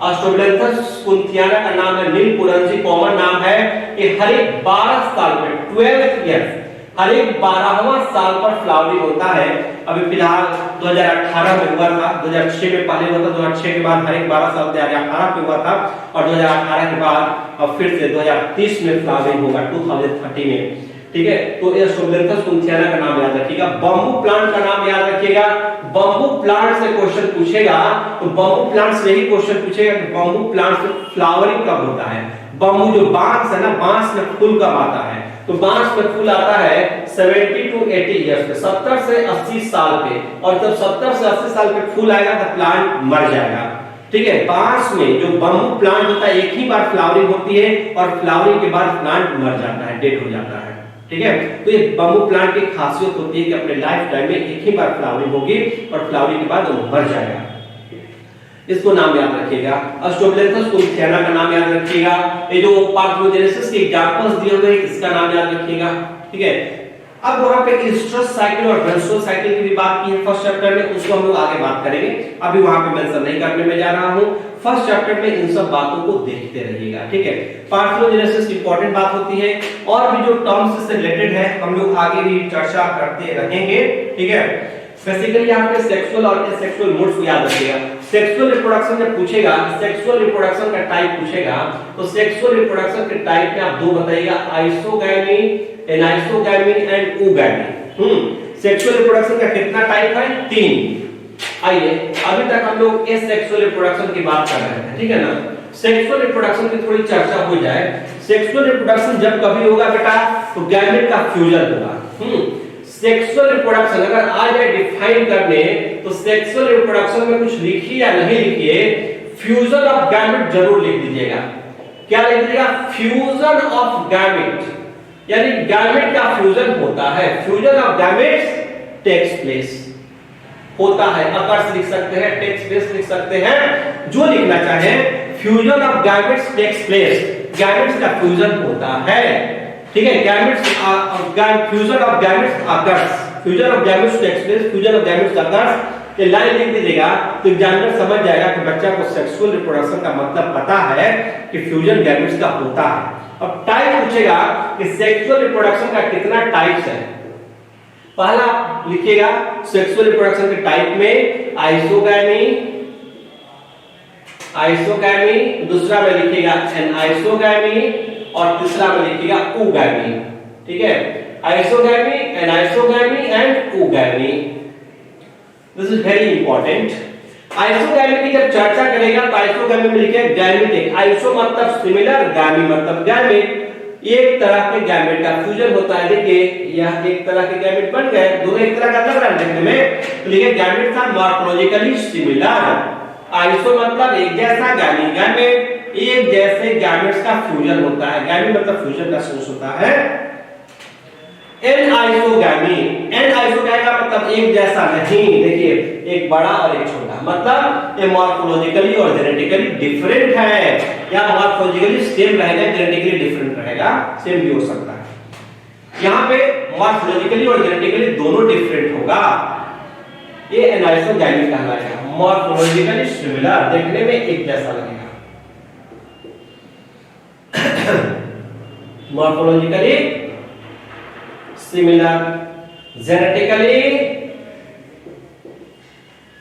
एस्ट्रोबिलेंथस कुंथियाना का नाम है नीलकुरंजी, कॉमन नाम है। ये हर एक 12 साल में 12 ईयर्स हर एक 12वां साल पर फ्लावरिंग होता है। अभी फिलहाल 2018 में हुआ था, 2006 में पहले हुआ था, 2006 के बाद हर एक 12 साल 2018 में हुआ था और 2018 के बाद अब फिर से 2030 में फ्लावरिंग होगा 2030 में। ठीक है, तो ये एस्ट्रोबिलेंथस कुंथियाना का नाम याद रखिएगा। बम्बू प्लांट का नाम याद रखिएगा। बम्बू प्लांट से क्वेश्चन पूछेगा तो बम्बू प्लांट से ही क्वेश्चन पूछेगा कि बम्बू प्लांट से फ्लावरिंग कब होता है। बम्बू जो बांस है ना, बांस में फूल कब आता है, तो बांस में फूल आता है 70 to 80 इयर्स पे, 70 से 80 साल पे। और जब 70 से 80 साल पे फूल आएगा तो प्लांट मर जाएगा। ठीक है, बांस में जो बम्बू प्लांट होता है एक ही बार फ्लावरिंग होती है और फ्लावरिंग के बाद प्लांट मर जाता है, डेड हो जाता है। ठीक है, तो ये बम्बू प्लांट की खासियत होती है कि अपने लाइफ टाइम में एक ही बार फ्लावरिंग होगी और फ्लावरिंग के बाद वो मर जाएगा। इसको नाम याद रखिएगा। एस्ट्रोबिलेंथस कुंथियाना का नाम याद रखिएगा। ये जो पार्थेनोजेनेसिस के एग्जांपल्स दिए हुए हैं इसका नाम याद रखिएगा। ठीक है, अब वहां पे स्ट्रेस साइकिल और मेंस्ट्रुअल साइकिल की भी बात की है फर्स्ट चैप्टर में, उसको हम लोग आगे बात करेंगे, अभी वहां पे मेंशन नहीं करने में जा रहा हूं। फर्स्ट चैप्टर में इन सब बातों को देखते रहिएगा। ठीक है, पार्थेनोजेनेसिस की इंपॉर्टेंट बात होती है और भी जो टर्म्स से रिलेटेड है हम लोग आगे भी चर्चा करते रहेंगे। ठीक है, बेसिकली यहाँ पे सेक्सुअल और एसेक्सुअल मोड्स को याद रखिएगा। सेक्सुअल रिप्रोडक्शन जब पूछेगा, सेक्सुअल रिप्रोडक्शन का टाइप पूछेगा तो सेक्सुअल रिप्रोडक्शन के टाइप में आप दो बताइएगा, isogamy, anisogamy and oogamy. Sexual reproduction का कितना टाइप है? 3। आइए अभी तक हम लोग एसेक्सुअल रिप्रोडक्शन की बात कर रहे हैं, ठीक है ना। सेक्सुअल रिप्रोडक्शन की थोड़ी चर्चा हो जाए। सेक्सुअल रिप्रोडक्शन जब कभी होगा बेटा तो गैमेट का फ्यूजन होगा। सेक्सुअल रिप्रोडक्शन अगर आ जाए डिफाइन करने तो सेक्सुअल रिप्रोडक्शन में कुछ लिखिए या नहीं लिखिए, फ्यूजन ऑफ गैमेट जरूर लिख दीजिएगा। क्या लिख दीजिएगा? फ्यूजन ऑफ गैमेट, यानी गैमेट का फ्यूजन होता है। Fusion of gametes takes place होता है, अकर्स लिख सकते हैं, टेक्स प्लेस लिख सकते हैं, जो लिखना चाहे। Fusion of gametes takes place, gametes का फ्यूजन होता है। ठीक है, gametes fusion of gametes occurs, fusion of gametes takes place, fusion of gametes occurs. ये लाइन लिख दीजिएगा तो एग्जामिनर समझ जाएगा कि बच्चा को सेक्सुअल रिप्रोडक्शन का मतलब पता है कि फ्यूजन गैमेट्स का होता है। अब टाइप पूछेगा कि सेक्सुअल रिप्रोडक्शन का कितना टाइप्स है। पहला लिखिएगा सेक्सुअल रिप्रोडक्शन के टाइप में आइसोगैमी, आइसोगैमी, दूसरा में लिखिएगा एनाइसोगैमी और तीसरा में लिखिएगा ooगैमी। ठीक है, isogamy, anisogamy and oogamy. This is very important. Isogamy की जब चर्चा करेगा तो आइसोगैमी में लिखिए गैमेटिक। आइसो मतलब सिमिलर, गैमी मतलब गैमेट। एक तरह के गैमेट का फ्यूजन होता है। देखिए यह एक तरह के गैमेट बन गए, दोनों एक तरह का लग रहा है देखने में, तो लिखिए gametes are morphologically similar. Iso मतलब एक जैसा, गैमी गैमेट एक जैसे गैमेट्स का फ्यूजन होता है। गैमी मतलब फ्यूजन का सोर्स होता है। एनाइसोगैमी, एनाइसोगैमी का मतलब एक जैसा नहीं, देखिए एक बड़ा और एक छोटा, मतलब ये मॉर्फोलॉजिकली और जेनेटिकली डिफरेंट है, या मॉर्फोलॉजिकली सेम रहेगा, जेनेटिकली डिफरेंट रहेगा, सेम भी हो सकता है। यहाँ पे मॉर्फोलॉजिकली और जेनेटिकली दोनों डिफरेंट होगा। ये एनाइसोगैमी कहलाएगा। मॉर्फोलॉजिकली सिमिलर, देखने में एक जैसा लगेगा। मॉर्फोलॉजिकली सिमिलर,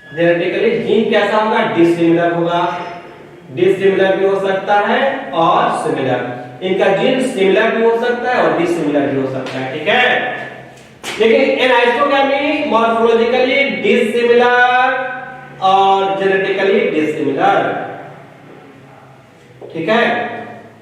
जेनेटिकली जीन कैसा होगा, डिसिमिलर होगा। डिसिमिलर भी हो सकता है और सिमिलर। इनका जीन सिमिलर भी हो सकता है और डिसिमिलर भी हो सकता है, ठीक है। लेकिन एनाइसोगैमी मॉर्फोलॉजिकली डिसिमिलर और जेनेटिकली डिसिमिलर, ठीक है।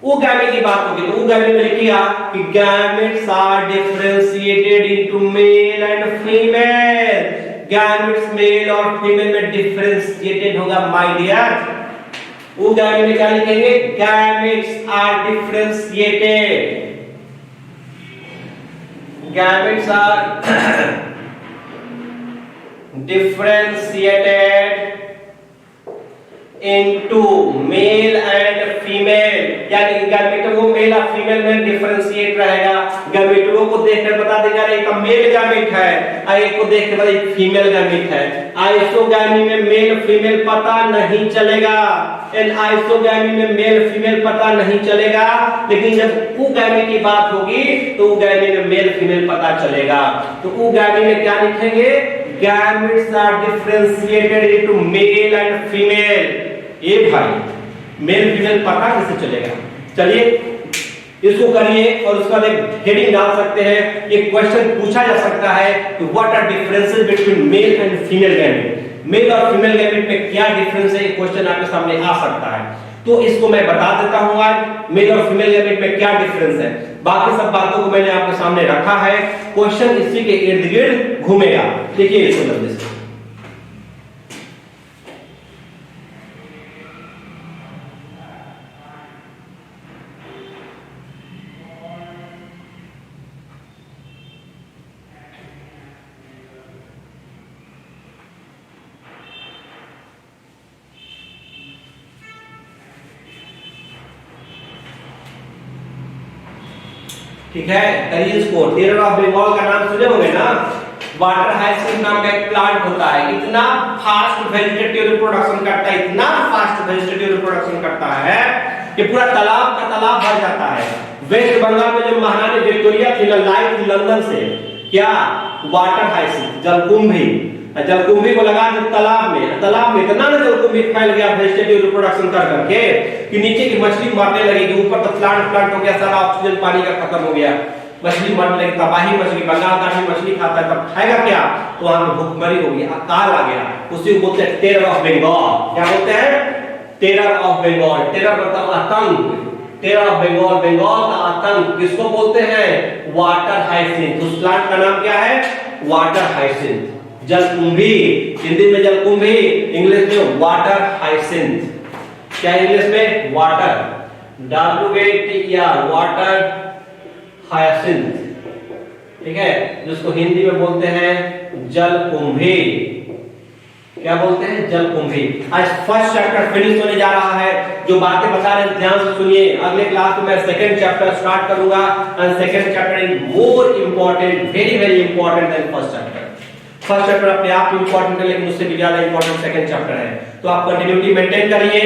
ओगैमी की बात होगी तो ओगैमी में लिखिएगा कि gametes are differentiated into male and female. Gametes male और फीमेल में डिफरेंशिएटेड होगा माय डियर। ओगैमी में क्या लिखेंगे, gametes are differentiated, gametes are differentiated into male and female, यानी गैमेटो को मेल और फीमेल में डिफरेंशिएट रहेगा। गैमेटो को देखकर बता देगा ये तो मेल गैमेट है, और एक को देख के बता फीमेल गैमेट है। आइसोगैमी में मेल फीमेल पता नहीं चलेगा, इन आइसोगैमी में मेल फीमेल पता नहीं चलेगा। लेकिन जब ओगैमी की बात होगी तो ओगैमी में मेल फीमेल पता चलेगा। तो ओगैमी में क्या लिखेंगे, gametes are differentiated into male and female. ये भाई मेल फीमेल पता कैसे चलेगा? चलिए इसको करिए और उसका एक हेडिंग डाल सकते हैं। एक क्वेश्चन पूछा जा सकता है कि what are differences between male and female gamete. Male और फीमेल गैमेट में क्या डिफरेंस है, क्वेश्चन आपके सामने आ सकता है। तो इसको मैं बता देता हूं आज मेल और फीमेल गैमेट में क्या डिफरेंस है। बाकी सब बातों को मैंने आपके सामने रखा है, क्वेश्चन इसी के इर्द गिर्द घूमेगा। देखिए इसको जल्दी से। ठीक है, करिए इसको। टेरर ऑफ बंगाल का नाम सुने होंगे ना, वाटर हाइसिंथ नाम का एक प्लांट होता है। इतना फास्ट वेजिटेटिव रिप्रोडक्शन करता है, इतना फास्ट वेजिटेटिव रिप्रोडक्शन करता है कि पूरा तालाब का तालाब भर जाता है। वेस्ट बंगाल में जो महारानी विक्टोरिया थी ना, लाई थी लंदन से, क्या वाटर हाइसिंथ जलकुंभी, जलकुंभी को लगा दी तालाब में इतना ना जलकुंभी फैल गया वेजिटेटिव रिप्रोडक्शन कर करके कि नीचे की मछली मरने लगी, कि ऊपर तो प्लांट हो गया, सारा ऑक्सीजन पानी का खत्म हो गया, मछली मरने लगी, तबाही मछली। बंगाल का भी मछली खाता है, तब खाएगा क्या? तो वहां पर भूखमरी हो गई, अकाल आ गया। उसी को बोलते हैं टेरर ऑफ बंगाल। क्या बोलते हैं? Terror of Bengal. टेरर मतलब आतंक, टेरर ऑफ बंगाल, बंगाल का आतंक किसको बोलते हैं? Water hyacinth. उस प्लांट का नाम क्या है? वाटर हाइसिंथ, जलकुंभी। हिंदी में जलकुंभी, इंग्लिश में वाटर हाइसिंथ। क्या इंग्लिश में? वाटर, WATER, वाटर हाइसिंथ, ठीक है, जिसको हिंदी में बोलते हैं जलकुंभी। क्या बोलते हैं? जलकुंभी। आज फर्स्ट चैप्टर फिनिश होने जा रहा है। जो बातें बता रहे हैं ध्यान से सुनिए। अगले क्लास में मैं सेकंड चैप्टर स्टार्ट करूंगा, and second chapter is more important, very very important than first chapter. First chapter अपने आप इंपॉर्टेंट है, लेकिन उससे भी ज्यादा इंपॉर्टेंट सेकंड चैप्टर है। तो आप कंटिन्यूटी मेंटेन करिए,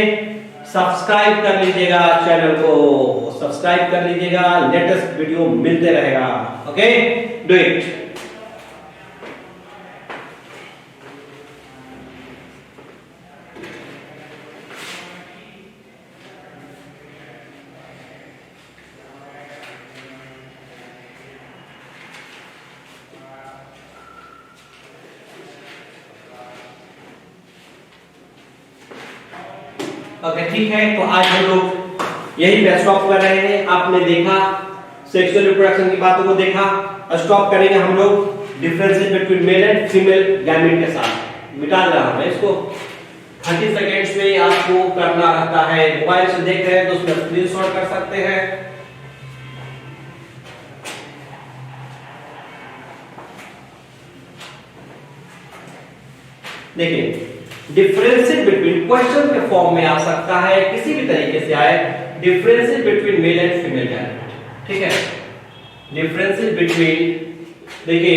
सब्सक्राइब कर लीजिएगा, चैनल को सब्सक्राइब कर लीजिएगा, लेटेस्ट वीडियो मिलते रहेगा। Okay, do it. ओके, ठीक है। तो आज हम लोग यही पे स्टॉप कर रहे हैं। आपने देखा सेक्सुअल रिप्रोडक्शन की बातों को देखा, स्टॉप करेंगे हम लोग differences between male and female gamete के साथ। मिटा रहा हूं मैं इसको, 30 सेकेंड्स में आपको करना रहता है। मोबाइल से देख रहे हैं तो उसमें स्क्रीनशॉट कर सकते हैं। देखिए, डिफरेंसेस बिटवीन क्वेश्चन के फॉर्म में आ सकता है, किसी भी तरीके से आए, differences between male and female gamete, ठीक है। डिफरेंसेस बिटवीन, देखिए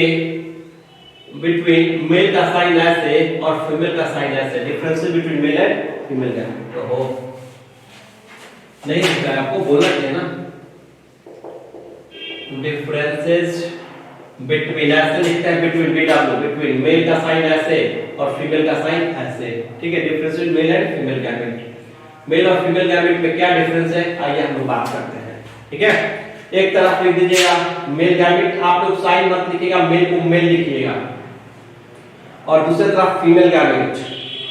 बिटवीन मेल का साइन ऐसे और फीमेल का साइन ऐसे, difference between male and female gamete. तो हो नहीं दिख रहा है आपको, बोलना चाहिए ना, डिफरेंसेस बिटवीन, ऐसे लिखते हैं बिटवीन BW, बिटवीन मेल का साइन ऐसे और फीमेल का साइन ऐसे, ठीक है, difference between male and female gamete. Male और फीमेल गैमेट में क्या डिफरेंस है, आइए हम लोग बात करते हैं, ठीक है। एक तरफ लिख दीजिएगा मेल गैमेट, आप लोग साइन मत लिखिएगा, मेल को मेल लिखिएगा, और दूसरी तरफ फीमेल गैमेट,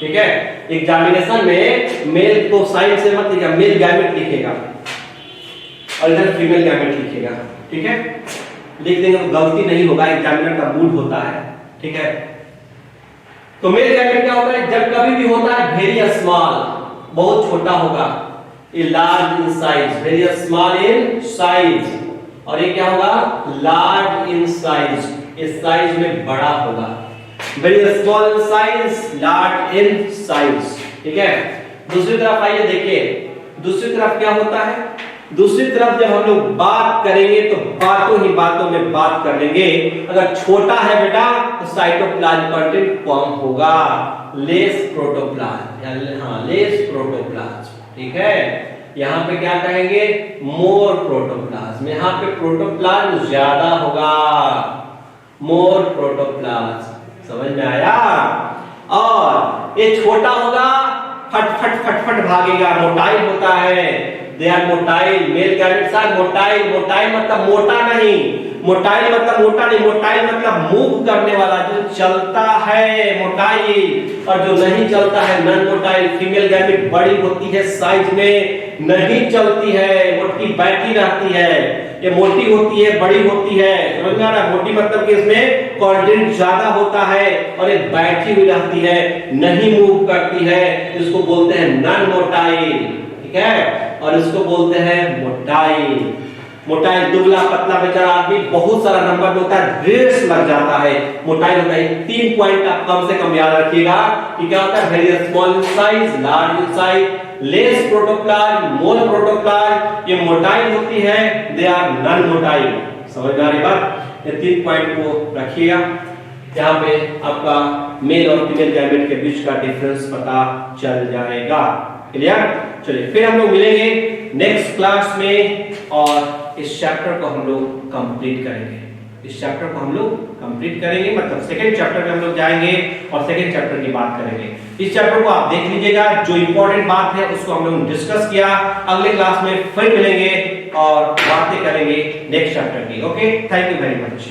ठीक है। एग्जामिनेशन में मेल को साइन से मत लिखिएगा, मेल गैमेट लिखिएगा और इधर फीमेल गैमेट लिखिएगा, ठीक है। लिख देंगे तो गलती नहीं होगा, एग्जामिनर का मूड होता है, ठीक है। तो मेल गैमेट क्या होता है, जब कभी भी होता है वेरी स्मॉल, बहुत छोटा होगा, ये large in size, very small in size, और ये क्या होगा, लार्ज इन साइज, इस साइज में बड़ा होगा, very small in size, large in size, ठीक है। दूसरी तरफ आइए देखिए, दूसरी तरफ क्या होता है, दूसरी तरफ जब हम लोग बात करेंगे तो बातों ही बातों में बात कर लेंगे, अगर छोटा है बेटा तो साइटोप्लाज्म कंटेंट कम होगा, लेस प्रोटोप्लाज्म, हाँ लेस प्रोटोप्लाज्म, ठीक है। यहाँ पे क्या कहेंगे, मोर प्रोटोप्लाज्म, यहाँ पे प्रोटोप्लाज्म ज्यादा होगा, मोर प्रोटोप्लाज्म, समझ में आया। और ये छोटा होगा, फट फट फट फट भागेगा, मोटाई होता है, they are motile, male gametes are motile, motile मतलब मोटा नहीं, मोटाइल मतलब मोटा नहीं, मोटाइल मतलब मूव करने वाला, जो चलता है मोटाइल, और जो नहीं चलता है नॉन मोटाइल। फीमेल गैमेट बड़ी होती है साइज में, नहीं चलती है, मोटी बैठी रहती है, ये मोटी होती है, बड़ी होती है, समझ में आ रहा है। मोटी मतलब कि इसमें कंटेंट ज्यादा होता है और ये बैठी हुई रहती है, नहीं मूव करती है, इसको बोलते हैं नॉन मोटाइल, ठीक है। और इसको बोलते हैं मोटाइल। मोटाइल दुबला पतला बेचारा आदमी, बहुत सारा नंबर में होता है, रेस लग जाता है, मोटाइल होता है। 3 पॉइंट आप कम से कम याद रखिएगा कि क्या होता है, very small in size, large in size, less protoplasm, more protoplasm, ये मोटाइल होती है, दे आर नॉन मोटाइल, समझ में आ रही बात। ये 3 पॉइंट को रखिएगा, यहाँ पे आपका मेल और फीमेल गैमेट के बीच का डिफरेंस पता चल जाएगा, क्लियर। चलिए फिर हम लोग मिलेंगे नेक्स्ट क्लास में और इस चैप्टर को हम लोग कंप्लीट करेंगे, इस चैप्टर को हम लोग कंप्लीट करेंगे, मतलब सेकंड चैप्टर में हम लोग जाएंगे और सेकंड चैप्टर की बात करेंगे। इस चैप्टर को आप देख लीजिएगा, जो इंपॉर्टेंट बात है उसको हम लोग डिस्कस किया, अगले क्लास में फिर मिलेंगे और बातें करेंगे नेक्स्ट चैप्टर की। Okay, thank you very much.